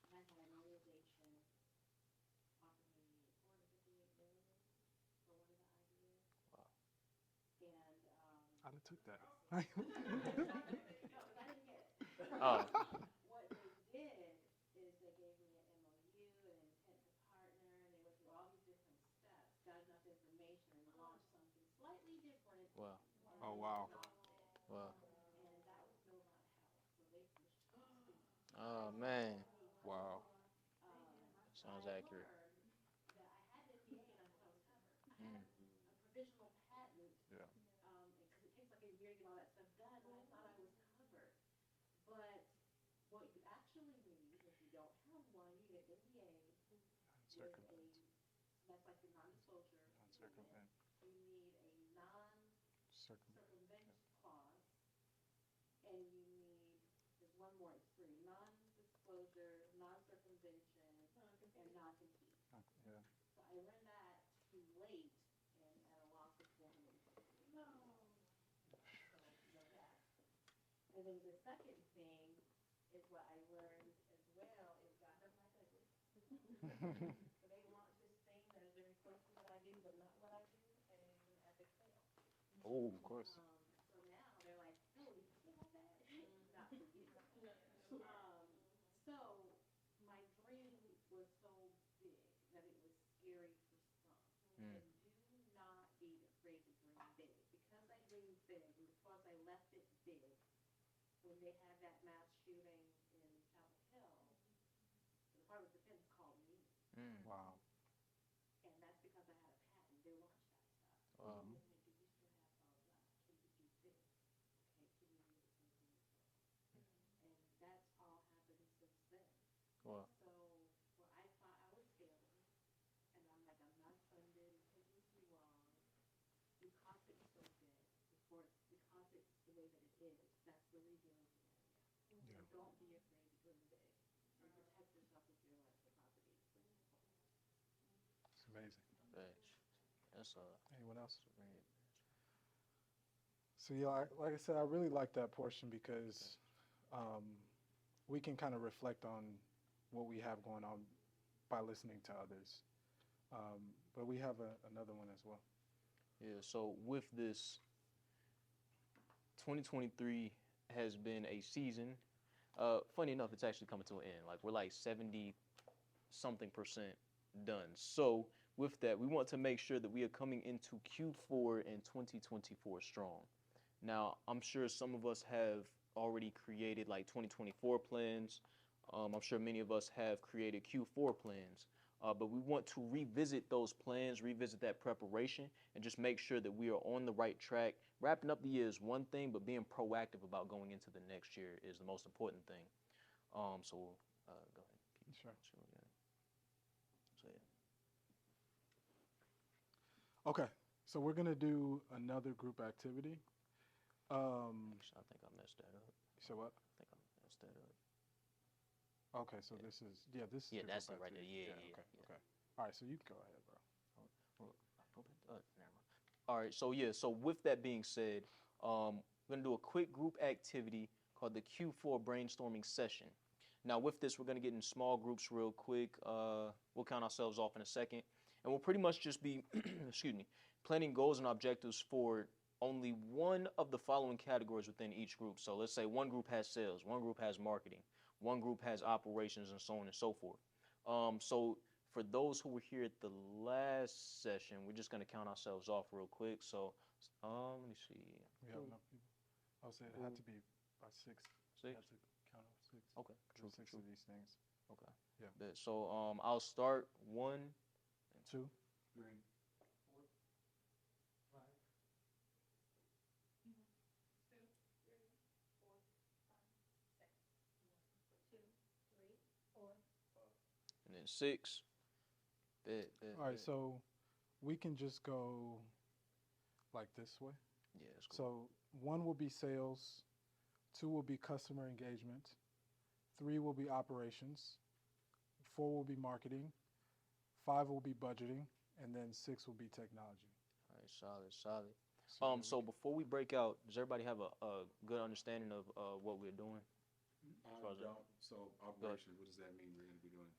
And I had an organization offer me $458 million for one of the ideas. Wow. And I'd have took that. no, because I didn't get it. Oh. What they did is they gave me an MOU, an intent to partner, and they went through all these different steps, got enough information, and launched something slightly different. Wow. and Oh, wow. announced it. Wow. And that was built on health, so they pushed speed. Oh man. Wow. Sounds I accurate. learned that I had the FDA and I thought I was covered. I Mm. had a provisional patent, Yeah. because it takes like a year to get all that stuff done, and I thought I was covered. But what you actually need, if you don't have one, you get an NDA with Circumvent. that's like the non-disclosure agreement. Non-circumvent. You need a Circumvent. non-circumvention clause, and you need, there's one more, it's three, non-disclosure, non-circumvention, and non-compete. Yeah. So I learned that too late and at a loss of $400. No. So, that. And then the second thing is what I learned as well is God does not ugly. So they launched this thing that is very close to what I do, but not what I do, and it was an epic fail. Oh, of course. So now they're like, oh, you think about that? Not for you. So my dream was so big that it was scary for some. Mm. And do not be afraid to dream big. Because I dreamed big, and because I left it big, when they had that mass shooting in Chapel Hill, the Department of Defense called me. Mm. Wow. And that's because I had a patent. They launched that stuff. Wow. And they said, do you still have blah, blah? Can you do this? Okay, can you do this? And that's all happened since then. Wow. So is. That's the rebuilding area. So don't be afraid to dream big and protect yourself with your intellectual property. It's amazing. Thanks. That's Anyone else? great. So yeah, like I said, I really like that portion because we can kind of reflect on what we have going on by listening to others. But we have another one as well. Yeah, so with this, 2023 has been a season. Funny enough, it's actually coming to an end. Like we're like 70 something % done. So with that, we want to make sure that we are coming into Q4 in 2024 strong. Now, I'm sure some of us have already created like 2024 plans. I'm sure many of us have created Q4 plans. But we want to revisit those plans, revisit that preparation, and just make sure that we are on the right track. Wrapping up the year is one thing, but being proactive about going into the next year is the most important thing. So go ahead. Sure. So yeah. Okay, so we're gonna do another group activity. Actually, I think I messed that up. So what? I think I messed that up. Okay, so this is this is Yeah, the that's group it right there. activity. Yeah. Okay. All right, so you can go ahead, bro. Never mind. All right, so yeah, so with that being said, we're gonna do a quick group activity called the Q4 brainstorming session. Now with this, we're gonna get in small groups real quick. We'll count ourselves off in a second, and we'll pretty much just be, excuse me, planning goals and objectives for only one of the following categories within each group. So let's say one group has sales, one group has marketing, one group has operations, and so on and so forth. So for those who were here at the last session, we're just going to count ourselves off real quick. So let me see. We have enough people. I would say it had to be by six. You Six? have to count off six. Okay. There's six of these things. Okay. Yeah. So I'll start 1, 2, 3, and then 6. All right, so we can just go like this way. Yeah, that's cool. So 1 will be sales, 2 will be customer engagement, 3 will be operations, 4 will be marketing, 5 will be budgeting, and then 6 will be technology. All right, solid. then So before we break out, does everybody have a good understanding of what we're doing? So operations, what does that mean we're going to be doing?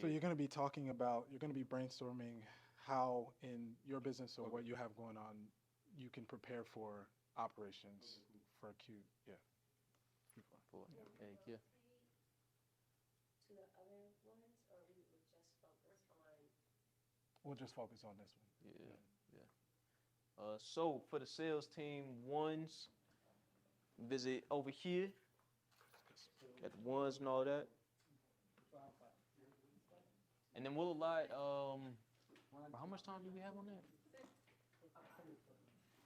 So you're going to be talking about, you're going to be brainstorming how in your business or what you have going on, you can prepare for operations for Q. Yeah. For, yeah. To the other ones, or we would just focus on? We'll just focus on this one. Yeah. So for the sales team, ones, visit over here. Got the ones and all that. And then we'll allot, how much time do we have on that?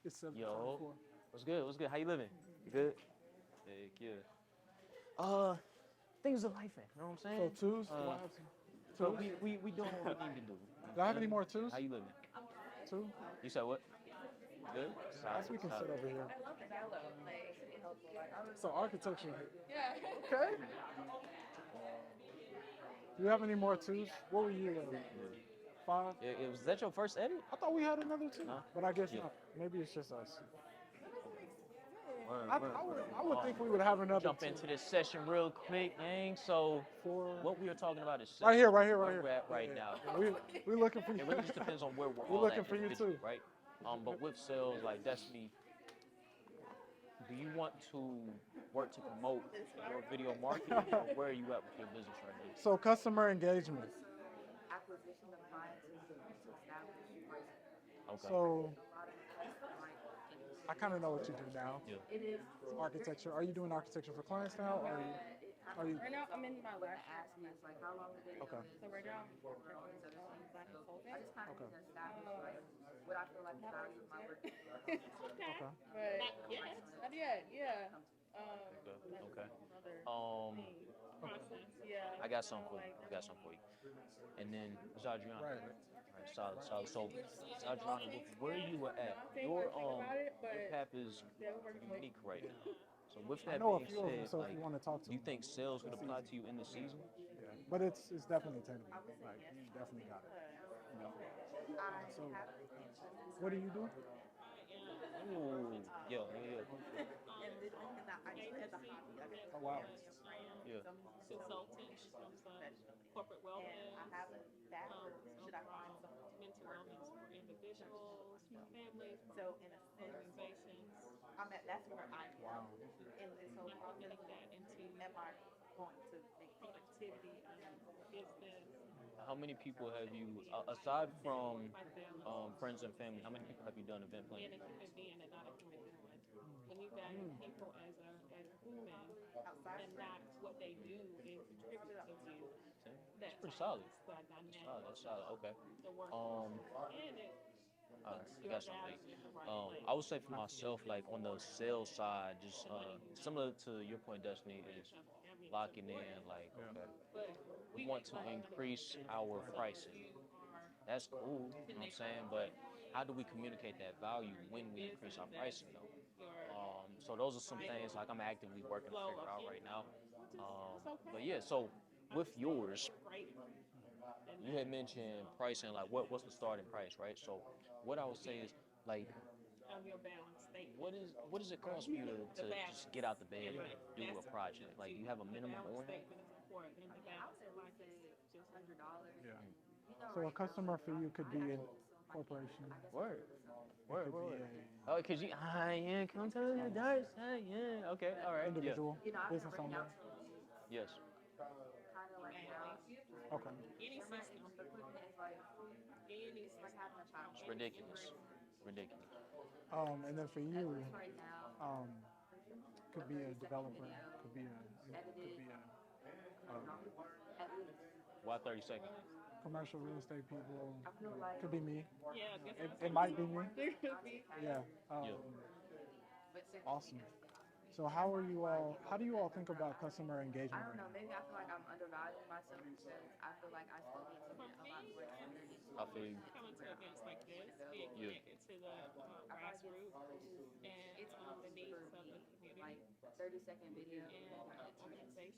It's 7:24. Yo, what's good? How you living? You good? Heck yeah. Things are life, you know what I'm saying? So twos? Do I have some So twos? we doing what we need to do. Do I have any more twos? How you living? 2? You said what? Good? Yes, we can sit over here. I love the yellow. Like, it helps a lot. So architecture. Yeah. Okay. Do you have any more twos? What were you? 5? Yeah, was that your first edit? I thought we had another 2, Huh? but I guess Yeah. not. Maybe it's just us. Word. I would think we would have another Jump 2. into this session real quick, gang. So 4. what we are talking about is Right here. where Here. we're at right now. We looking for you. It really just depends on where we're We're all looking at for you individually, too. right? But with sales, like Destiny, do you want to work to promote your video marketing, or where are you at with your business right now? So customer engagement. Acquisition of clients is to establish pricing. Okay. So I kind of know what you do now. Yeah. It is Architecture. Are you doing architecture for clients now? Or are you? Right now, I'm in my last ask me, it's like, how long did it Okay. So right now, I'm working on design I consulting. just kind of Okay. need to establish like what I feel like the value of my work is. Okay. But not yet. Yeah. Okay. Another Um, process. Yeah. I got something for you. And then it's Adriana. Right. Correct? All right, solid, solid. So, Zadrona, with where you were at, your path is unique right now. So, with I that know a being few of them, said, so if like, you want to talk to do you them think sales could this apply season. to you in the season? Yeah, but it's definitely attainable. Like you definitely got it. You know. I So, have been what do you do? Ooh, yeah, yeah, and this is not I do it as a hobby. I get to Oh wow. be a friend, yeah, consultant professionally. And I have a bachelor's. Should I find someone to professional? So in a sense, I'm at that's where I am Wow. in this whole process. Am I going to make yeah. How many people have you, aside from friends and family, how many people have you done event planning for? Mm. outside of friends? Okay. That's pretty solid. That's solid. That's solid. Okay. Um, all right, I got something. I would say for myself, like on the sales side, just similar to your point, Destiny, is locking in. Like, Yeah. okay, we want to increase our pricing. That's cool, you know what I'm saying? But how do we communicate that value when we increase our pricing, though? So those are some things like I'm actively working to figure out right now. But yeah, so with yours, you had mentioned pricing, like what's the starting price, right? So what I would say is like what does it cost for you to just get out the bed and do a project? Like, do you have a minimum on that? I would at least say $100. Yeah. And So a right now, customer for you could I be a actually my corporation. I guess Word, It word, could word, be word. a Oh, cause you, yeah, come tell me the dark side, yeah. Okay, all right, yeah, individual I've been business renting owner. out to reviews yes. kind of like now. Okay. And my equipment is like it's like having a child. It's ridiculous, ridiculous. And then for At you, least right now, um, could be a 30-second developer, video, could be could edited, be a at least. Why 30 seconds? commercial real estate people. I feel like Could be me. It maybe might be me. content Yeah. Yeah. but 60 Awesome. seconds. So how are you all? How do you all think about customer I engagement don't right know. now? Maybe I feel like I'm undervaluing myself because I feel like I still need to get a lot more experience I feel you. where I'm supposed to go. Yeah. I feel like it's easy for me, like 30-second video doesn't take too much out of my day.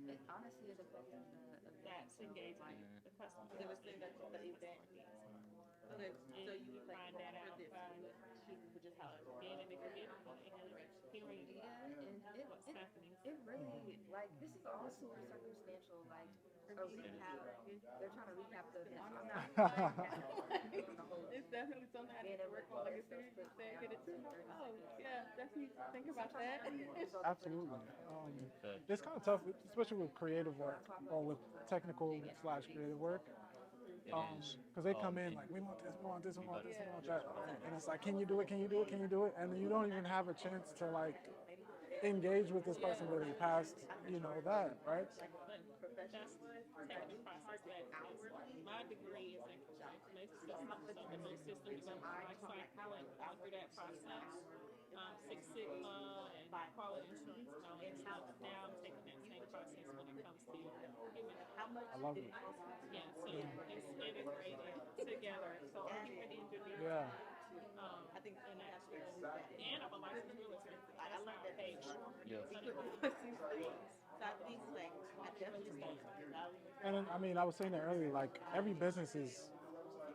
It honestly it depends on the event. So like Mm, the event. Okay, so you would like for this, you would just have yeah, and it really like this is all super circumstantial. Like a it is. recap, they're trying to recap the event. So I'm not like on the whole being able to get stuff put down in 30 seconds. Sometimes it's all different. Absolutely. Okay. It's kind of tough, especially with creative work That's why I'm or with looking for technical maybe an slash hourly creative work. It is. Because they come in And like, we want this, we want this, we you want got this, it. we want Yeah. that, and it's like, can you do it? Can you do it? Can you do it? And you don't even have a chance to like engage with this person really past, you know, that, right? professionally, hard to hourly but the systems I taught like hourly is like in-house how much I love did it. it cost me to add it Yeah. to I think we have to do that. Equipment is expensive. I learned that the more Yeah. equipment was expensive. So I think like I definitely start valuing And then, I mean, I was saying it earlier, like every business is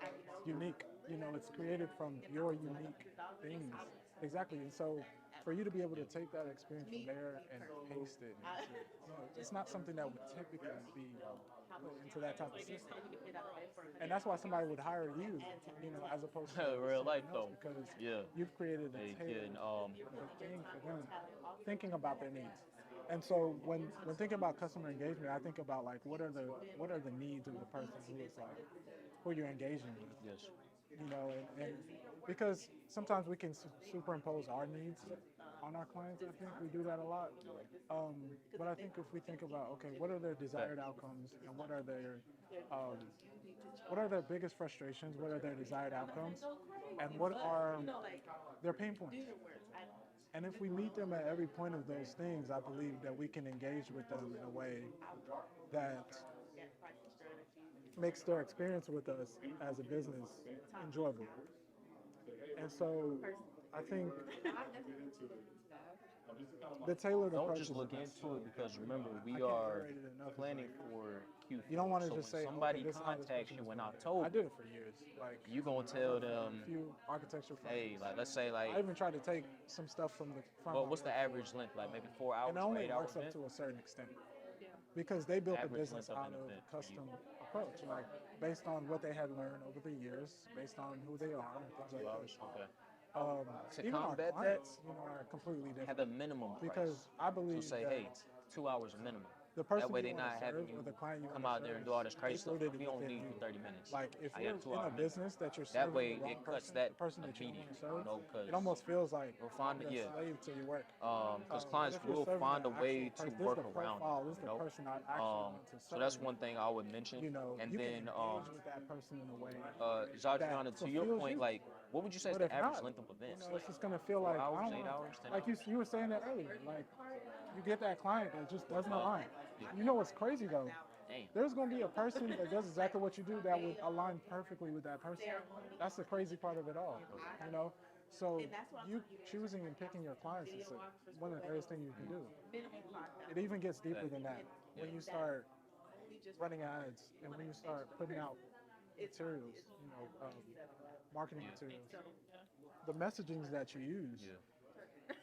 I can unique. You know, it's created from your unique things. Exactly. And so for you to be able to take that experience from there and paste it, into, you know, it's not something that would typically be put into that type of system. And that's why somebody would hire you, you know, as opposed to Real life someone else, though. because Yeah. you've created a Hey, tailored kid. thing for them, thinking about their needs. And so when thinking about customer engagement, I think about like what are the needs of the person who is like who you're engaging with, Yes. you know, and because sometimes we can superimpose our needs on our clients. I think we do that a lot. Um, but I think if we think about, okay, what are their desired outcomes and um, what are their biggest frustrations? What are their desired outcomes? And what are their pain points? And if we meet them at every point of those things, I believe that we can engage with them in a way that makes their experience with us as a business enjoyable. And so I think the tailored Don't approach just is the look best. into it because remember I we can't are iterate it enough. planning for Q4. You don't want to so just when say, somebody okay, this is how this contacts person you is in gonna do it. October, I did it for years. Like, you gonna tell them, a few architecture firms. hey, like let's say like, I even tried to take some stuff from the firm. well, what's the average length? Like maybe 4 hours And it or only 8 hours works up event? to a certain extent because they built the Average business length of out an of event for you. custom approach, like based on what they had learned over the years, based on who they are, and things 2 like hours? that. Okay. To Even our combat that, clients, are completely have different a minimum because price. I So believe say, that hey, 2 hours minimum. the person That way you they want not to having serve you or the client you come want out to there serve and do all this is crazy stuff. rooted We only within need you. you 30 minutes. Like if I you're got 2 in hour a minimum. business that you're That serving way the wrong it cuts person, that the person that you don't immediate, want to serve, you know, because it almost feels like we'll find it, you're yeah. a slave to your work. Because But clients if you're will serving find the a way actual to person, work this is the around profile, it, this is you the know. person I actually want to serve. So that's one thing I would mention. And You then, can engage with that person in a way Zadriana, to your fulfills point, you. like, what would you say is But the if average not, length of events? it's just gonna feel 4 like hours, I don't 8 know, hours, 10 like hours? you were saying that earlier. Like you get that client that just doesn't align. Yeah. You know what's crazy though? Damn. There's gonna be a person that does exactly what you do that would align perfectly with that person. That's the crazy part of it all. So you choosing and picking your clients is one of the greatest things you can do. It even gets deeper than that. When you start running ads and when you start putting out materials, marketing materials, the messagings that you use, Yeah.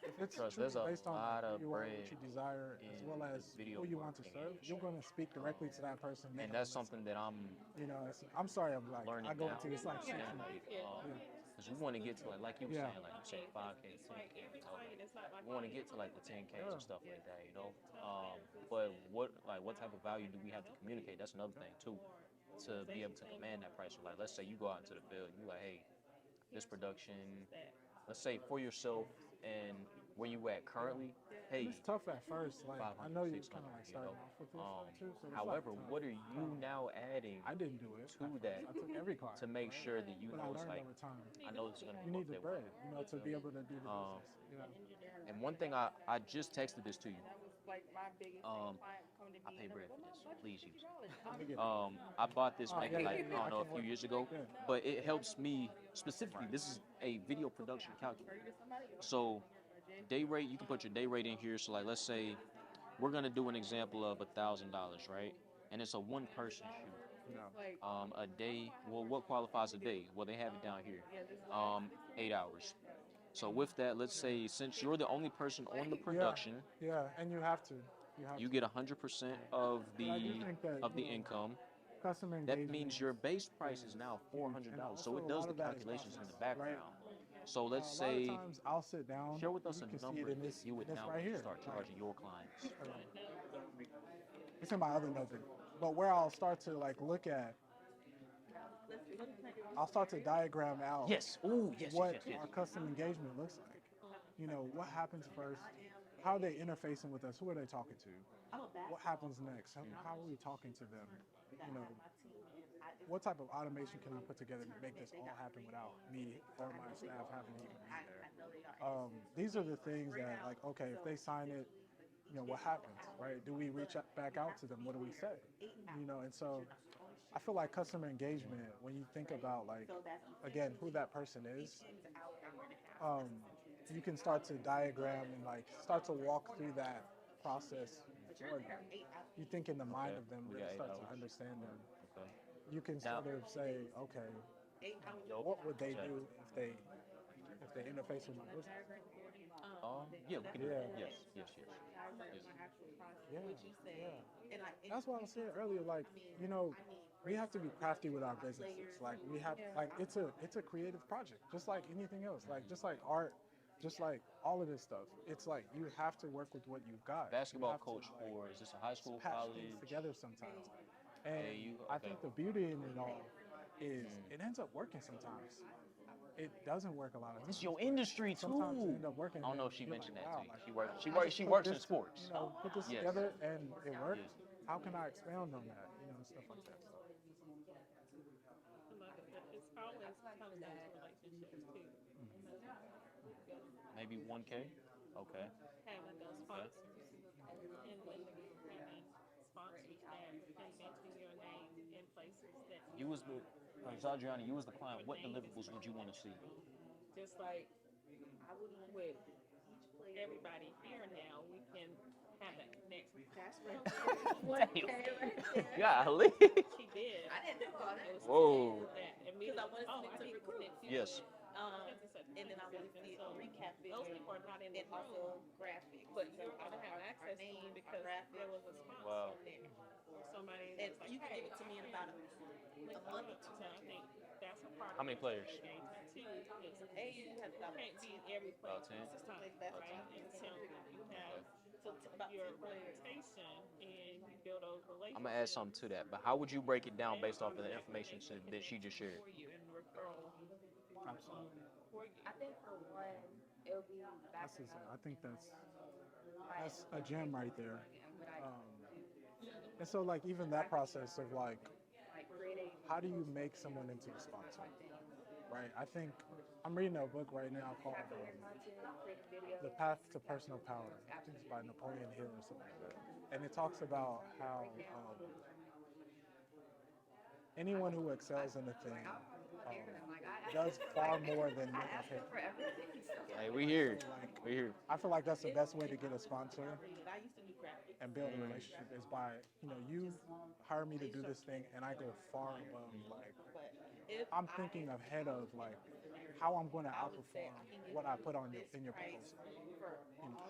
if it's Trust, truly there's a based on lot who of you are, bread what you desire, as in well as the video who you want to marketing serve, industry. you're going to speak directly to that person. And that's something that I'm I'm sorry, I'm like, learning I go now. into this like Understand, because we want to get to like you were Yeah. saying, like you said, 5K, 10K. We want to get to like the 10Ks and stuff like that, But what type of value do we have to communicate? That's another thing too, to be able to command that price. So like, let's say you go out into the field, you like, hey, this production, let's say for yourself and where you at currently, hey, It's tough at first. Like I 500, know you're 600, kind of like starting off with this too. So it's however, like tough. what are you now adding I didn't do it to at that first. I took every class to make sure that you but I know it's learned like, over time. I know this is gonna You be need the worth bread, it. to be able to do the Um, business. And one thing I just texted this to you. That was like my biggest Um, client coming to I me. pay and bread I'm for like, this. "Well, my Please budget's use Let me it. get it. I bought this Oh, maybe yeah, like yeah, yeah, I don't know I a few can't years wait. ago, Yeah. but it helps me specifically. This is a video production calculator. So day rate, you can put your day rate in here. So like, let's say we're gonna do an example of $1,000, right? And it's a one-person shoot. No. A day. Well, what qualifies a day? Well, they have it down here. 8 hours. So with that, let's say since you're the only person on the production, Yeah, and you have to. you get 100% of But I do the think that, income. customer That engagement means your base price is now huge. And $400. So also it a does lot the of that is calculations in the process, right? background. So let's A lot of say, times I'll sit down. share with us you a can see number it in that this, you would this now right here. start charging your clients. It's in my other notebook. But where I'll start to like look at, I'll start to diagram out Yes. Ooh, yes, what yes, yes, our yes. custom engagement looks like. What happens first? How are they interfacing with us? Who are they talking to? What happens next? How are we talking to them? What type of automation can I put together to make this all happen without me or my staff having to even be there? These are the things that, like, okay, if they sign it, what happens, right? Do we reach back out to them? What do we say? And so I feel like customer engagement, when you think about, like, again, who that person is, you can start to diagram and, like, start to walk through that process for them. You think in the mind of them, We really got 8 start to hours. understand them. Okay. You can Now- sort of say, okay, what would they do if they interface with my business? Yeah, we can do that. Yes. Yeah. That's why I was saying earlier, like, we have to be crafty with our businesses. Like, we have, like, it's a creative project, just like anything else. Like, just like art, just like all of this stuff. It's like you have to work with what you've got. Basketball You have to, coach like, for, is this a high school, patch college? things together sometimes. And AAU? I Okay. think the beauty in it all is it ends up working sometimes. It doesn't work a lot of times. It's your industry too. Sometimes it ends up working. I don't know and if she you're mentioned like, that wow, to you. like, She I works in just put this, sports. Put this Yes. together and it worked. Yes. How can I expound on that? Stuff like that. So. I love it, but it's always comes down to relationships too. Maybe 1K. Okay. having those sponsors and having sponsors that can mention your name in places that You was the Zadriana, you was the client. your What name is deliverables would you want to see? just like with everybody here now, we can have that connection. That's You know, right. Damn. Right there. Golly. she did. I didn't do all It that. was Whoa. that immediate. Oh, I need to connect you Yes. with such and such and such and such. So those people are not in the room, but you're going to have access to them because there was a Wow. sponsor or somebody that's like, hey, link me up. So I think that's a part How of many players? engagement too. Is you can't be in every place About 10. all the time, About right? 10. And so you have Okay. your reputation and you build those I'm gonna add relationships. something to that, but how would you break it down They based off of the information automatically that she connect just shared? for you and referral Absolutely. for you. I think for one, it'll be That's backing his, up I think that's by a gem right there. what I And so like even that process of like, like creating how do you make someone into a sponsor? Right. I think I'm reading a book right now called creating videos. The Path to Personal Power. I think it's by Napoleon Hill or something like that. And it talks about how anyone who excels in a thing does far more than what I ask they them for everything. Hey, we here. Like, We here. I feel like that's the best way to get a sponsor I used to do graphics. and build a relationship is by, you hire me to do this thing and I go far above, like, But if I'm thinking ahead of, like, how I'm going to outperform what I put on in your proposal.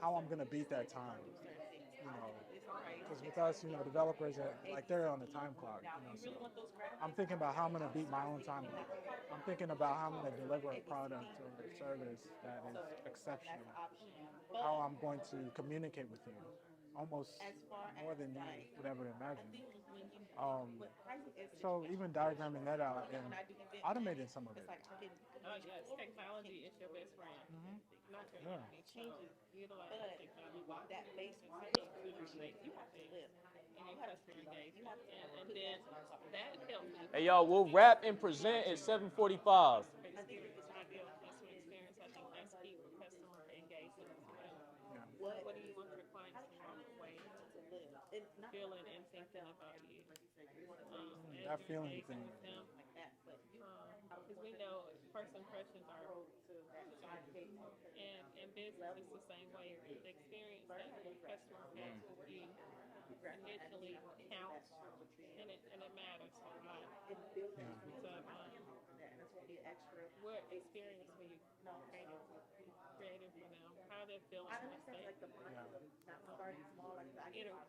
How I'm going to beat that time, because with us, developers, like, they're on the time clock, so I'm thinking about how I'm going to beat my own time clock. I'm thinking about how I'm going to deliver a product or a service that is exceptional, how I'm going to communicate with you, almost more than you would ever imagine. So even diagramming that out and automating some of it. oh yes, technology is your best friend. Not your Yeah. enemy. Changes. Utilize the technology. That base increase you have to live in your customer engagement, and then that helps you. Hey, y'all, we'll wrap and present at 7:45. Experience, ideal customer experience. I think that's key for customer engagement as well. Yeah. What do you want your clients to walk away feeling and thinking about you? As That you're feeling engaging thing. with them, because we know first impressions are, and in business it's the same way. The experience that the customer has with you initially counts, and it matters a lot. So, what experience were you creating for them? How they're feeling once they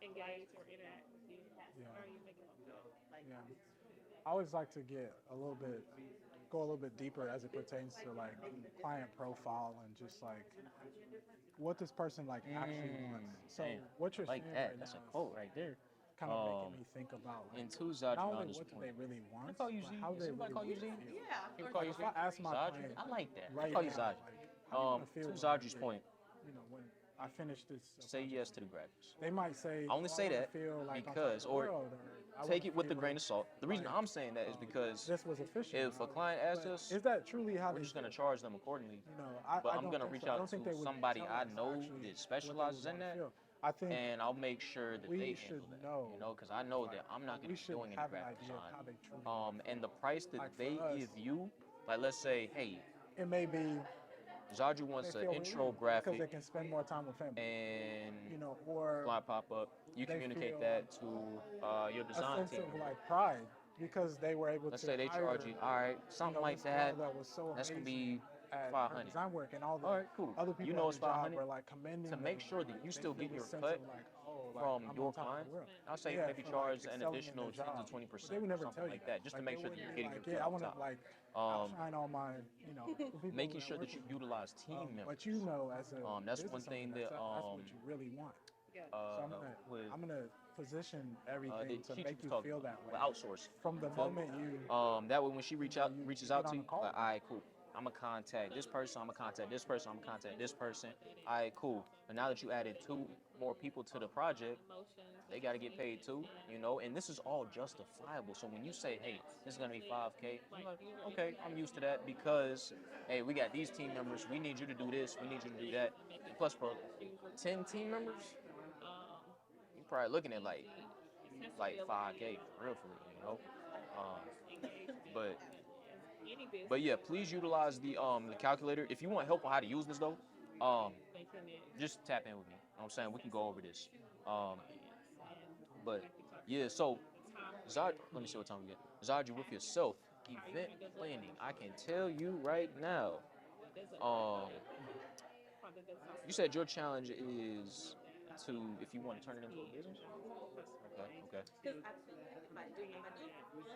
engage or interact with you? How are you making them feel? Yeah. I always like to go a little bit deeper as it pertains to like client profile and just like what this person like actually wants. So Damn, what you're I like saying that. right That's a now quote right there. is kind of making me think about like, And to not only Zadriana's what do point. they really want, I call you but Z. how Does they everybody really call you Z? feel. People call you If Z? I ask my Zadri? client I like that. I right call you now, Zadri. like, how you gonna feel To when Zadri's you get, point, when I finish this say project? yes to the graphics. They might say, I only say wanna that feel like on top because, of the or world, I take wanna it with a feel grain of salt. The reason like, I'm saying that is because this was efficient. if a client asks But us, is that truly how we're they just going to feel? charge them accordingly. But I I'm don't going to think reach so. I out don't think to they would somebody tell I us know actually that what they would specializes in want to that, feel. I think and I'll make sure that we they should handle that. know, Because I know like, that I'm not going we to be should doing any have an graphic idea of how they truly design. And the price that like they for us. give you, like let's say, hey, It may be Zadri they wants an feel intro relieved because graphic they can spend more time with family, and or fly pop up. You they communicate feel that to your a design sense team. of like pride because they were able Let's to say they hire, charge you, all right, something like this that. girl that was so That's gonna amazing be at her 500. design work, and all the All right, cool. other You people know at it's the job 500 were like commending to them. make sure that you They still feel get your this sense cut of like, oh, like, from I'm your on top of client. the world. I'll say Yeah, maybe for, charge like, an excelling in additional their 10 to job. 20%, But they would never something tell you like that, just to like, make they sure that wouldn't you're be getting like, your yeah, cut I off want to top. like outshine all my, the people Making that I sure work that you with. utilize team members. But as a That's business one thing owner, that that's what you really want. So with I'm gonna position that everything to Chichi make was you talking feel about, that way with outsourcing. from the Feel me? moment you That way when she reaches you out get to on you, the call. like, all right, cool. I'm gonna contact this person. I'm gonna contact this person. I'm gonna contact this person. All right, cool. And now that you added two more people to the project, emotions, they got to get paid too, you know, and this is all justifiable. So when you say, hey, this is going to be 5K, I'm like, okay, I'm used to that because, hey, we got these team members. We need you to do this. We need you to do that. And plus, for 10 team members, you're probably looking at like 5K for real, you know. Um, but any business. but yeah, please utilize the calculator. If you want help on how to use this though, just tap in with me. You know what I'm saying? We can go over this. But yeah, so Zod, let me see what time we get. Zod, with yourself, event planning. I can tell you right now. You said your challenge is to, if you want to turn it into a business. Okay.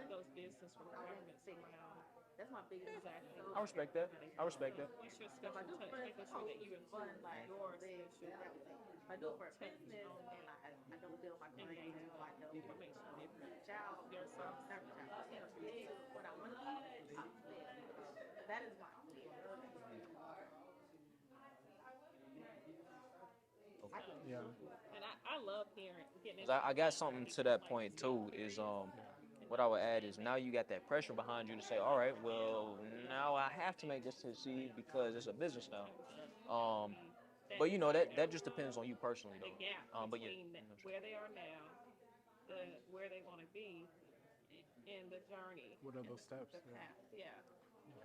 Those business requirements around. That's my biggest Exactly. I respect that. I respect that. It's your special touch, making sure that you include your special if I do it for a touch business on and that. I don't build my clients until I know What makes you different? reach out, Yourself. not reach out, get to what I want to be, that is my fear. Yeah. And I love hearing, getting 'Cause I got something to that point too. Is what I would add is now you got that pressure behind you to say, all right, well now I have to make this succeed because it's a business now. But you know that just depends on you personally the though. gap But yeah, between where they are now, where they want to be, in the journey, What are those steps? the Yeah. path,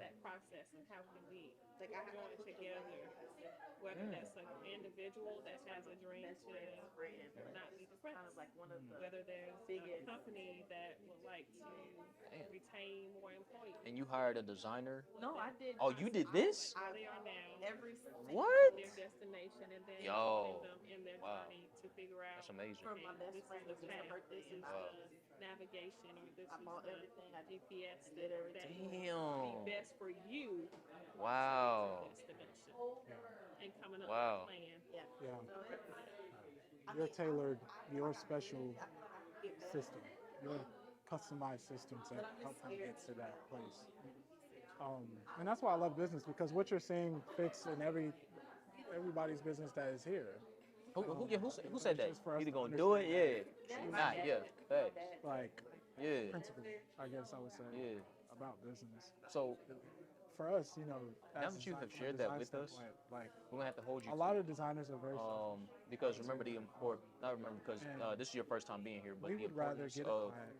that process, and how can we Like I have join to put together, whether that's an individual that has a dream best to friend friend. not be Kind depressed, of like one of the whether there's a biggest. company that would like to retain more employees. and you hired a designer. No, I did. Oh, you did this? Where they are now, Every What? their destination, and then Yo, helping them in their wow. journey to figure out, That's amazing. for my best this friend is was the just her path, birthday. this is Wow. the navigation, or this I is bought the everything. I GPS did that everything. will be Damn. best for you Wow. destination and coming up Wow. with a plan. Yeah. Yeah. So You're tailored, your special system, your customized system to help them get to that place. And that's why I love business, because what you're seeing fixed in everybody's business that is here. Who said that? Just for us Either to gonna do it, understand yeah. You're not, yeah. Facts. like Yeah. principles, I guess I would say, Yeah. about business. So For us, you know, now as that you design, have from a shared that design with us, standpoint, like we're gonna have to hold you a to lot it. of designers are very Because remember not remember because And this is your first time being here, but we the would rather importance get a of client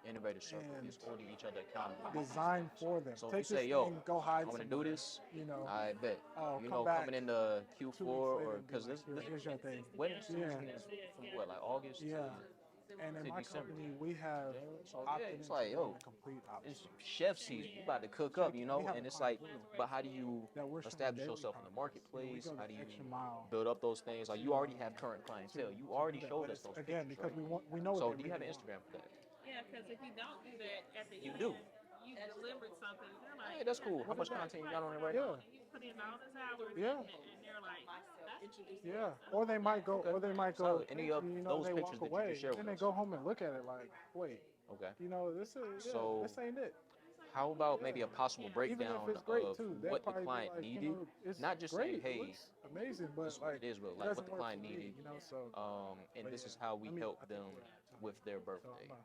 innovative circle and is holding each other accountable. design for them. So if Take you say, this yo, thing, go hide I'm gonna somewhere. do this, You know, I bet. oh, You come know, back coming into 2 Q4 weeks later or and be because like, here's your thing. when Yeah. season is from what, like August Yeah. to And in my December. company, we have So opted yeah, it's into like, being yo, a complete it's option. chef season. You about to cook up, you We know, have and a it's client like, pool but how do you that we're showing establish daily yourself in the progress. You know, we marketplace? go How the do you extra mile build up those things? Like you already have current clientele. You already do that. showed But us it's, those again, pictures, because right? we know what So they do you have really an want. Instagram for that? Yeah, because if you don't do that at the You end, do. you delivered something. They're like, Hey, that's cool. How What much is that? content you got on it right Yeah. now? and you put in all this hours, Yeah. and they're like, that's Yeah, or they might go, Solid. Any of you know, those they pictures walk that you away, just shared then with they us? go home and look at it like, wait, Okay. you know, this So ain't it. how about maybe a possible Even if breakdown it's great of too, they'll what the probably be client like, needed? you know, it's Not just great, saying, hey, it looks amazing, but this is what like it is, but it like what doesn't the work client for me, needed, you know. So, and but this yeah, is how we I help think them we're out of time. with their So birthday. I'm,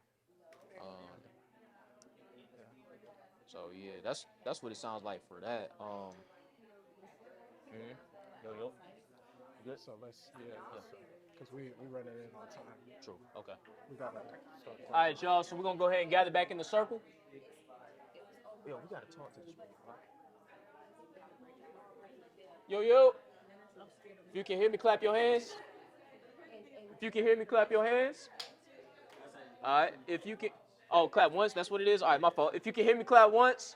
Um, so yeah, that's what it sounds like for that. Yo, you good? so let's Yeah. because we running in on time. True. Okay. We gotta start. All right, y'all. So we're gonna go ahead and gather back in the circle. Yo, we gotta talk to this man. Right? Yo. If you can hear me, clap your hands. If you can hear me, clap your hands. All right. If you can, clap once. That's what it is. All right, my fault. If you can hear me, clap once.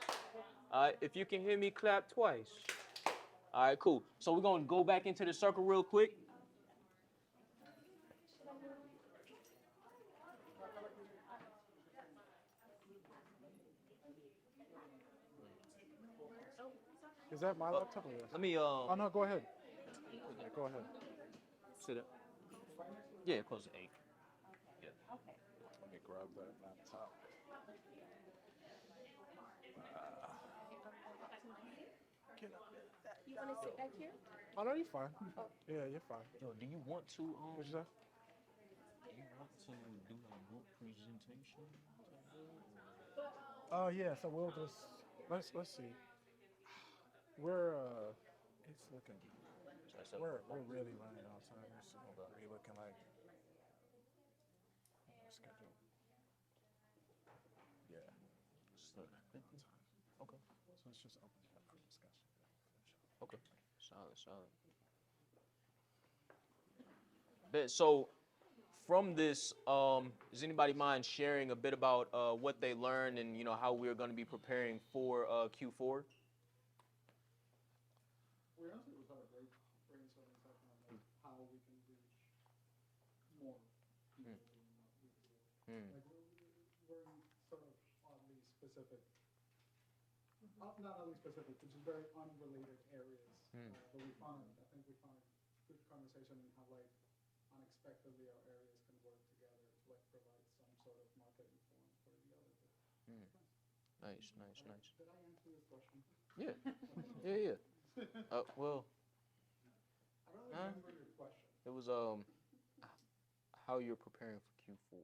All right. If you can hear me, clap twice. All right, cool. So we're gonna go back into the circle real quick. Is that my laptop or yours? Let me Oh no, go ahead. Yeah, go ahead. sit up. Yeah, close to 8. Yeah. Let me grab that laptop. Get up. want to sit back here? Oh no, you're fine. Yeah, you're fine. Yo, do you want to What'd you say? do you want to do like a group presentation? Oh yeah, so we'll just let's see. We're it's looking we're really running out of time. Let's see. We looking like schedule. Yeah. So, okay. So let's just open it up for discussion. Okay. Solid, solid. Bet. So from this, does anybody mind sharing a bit about what they learned and how we're going to be preparing for Q4? We honestly was had a great brainstorming session on like how we can reach more people in what we do. Like we're in sort of oddly specific, not oddly specific, but just very unrelated areas. But I think we found a good conversation in how like unexpectedly our areas can work together to like provide some sort of marketing form for the other bit. Nice, nice, nice. Did I answer your question? Yeah, yeah, yeah. Well, I don't remember your question. it was how you're preparing for Q4.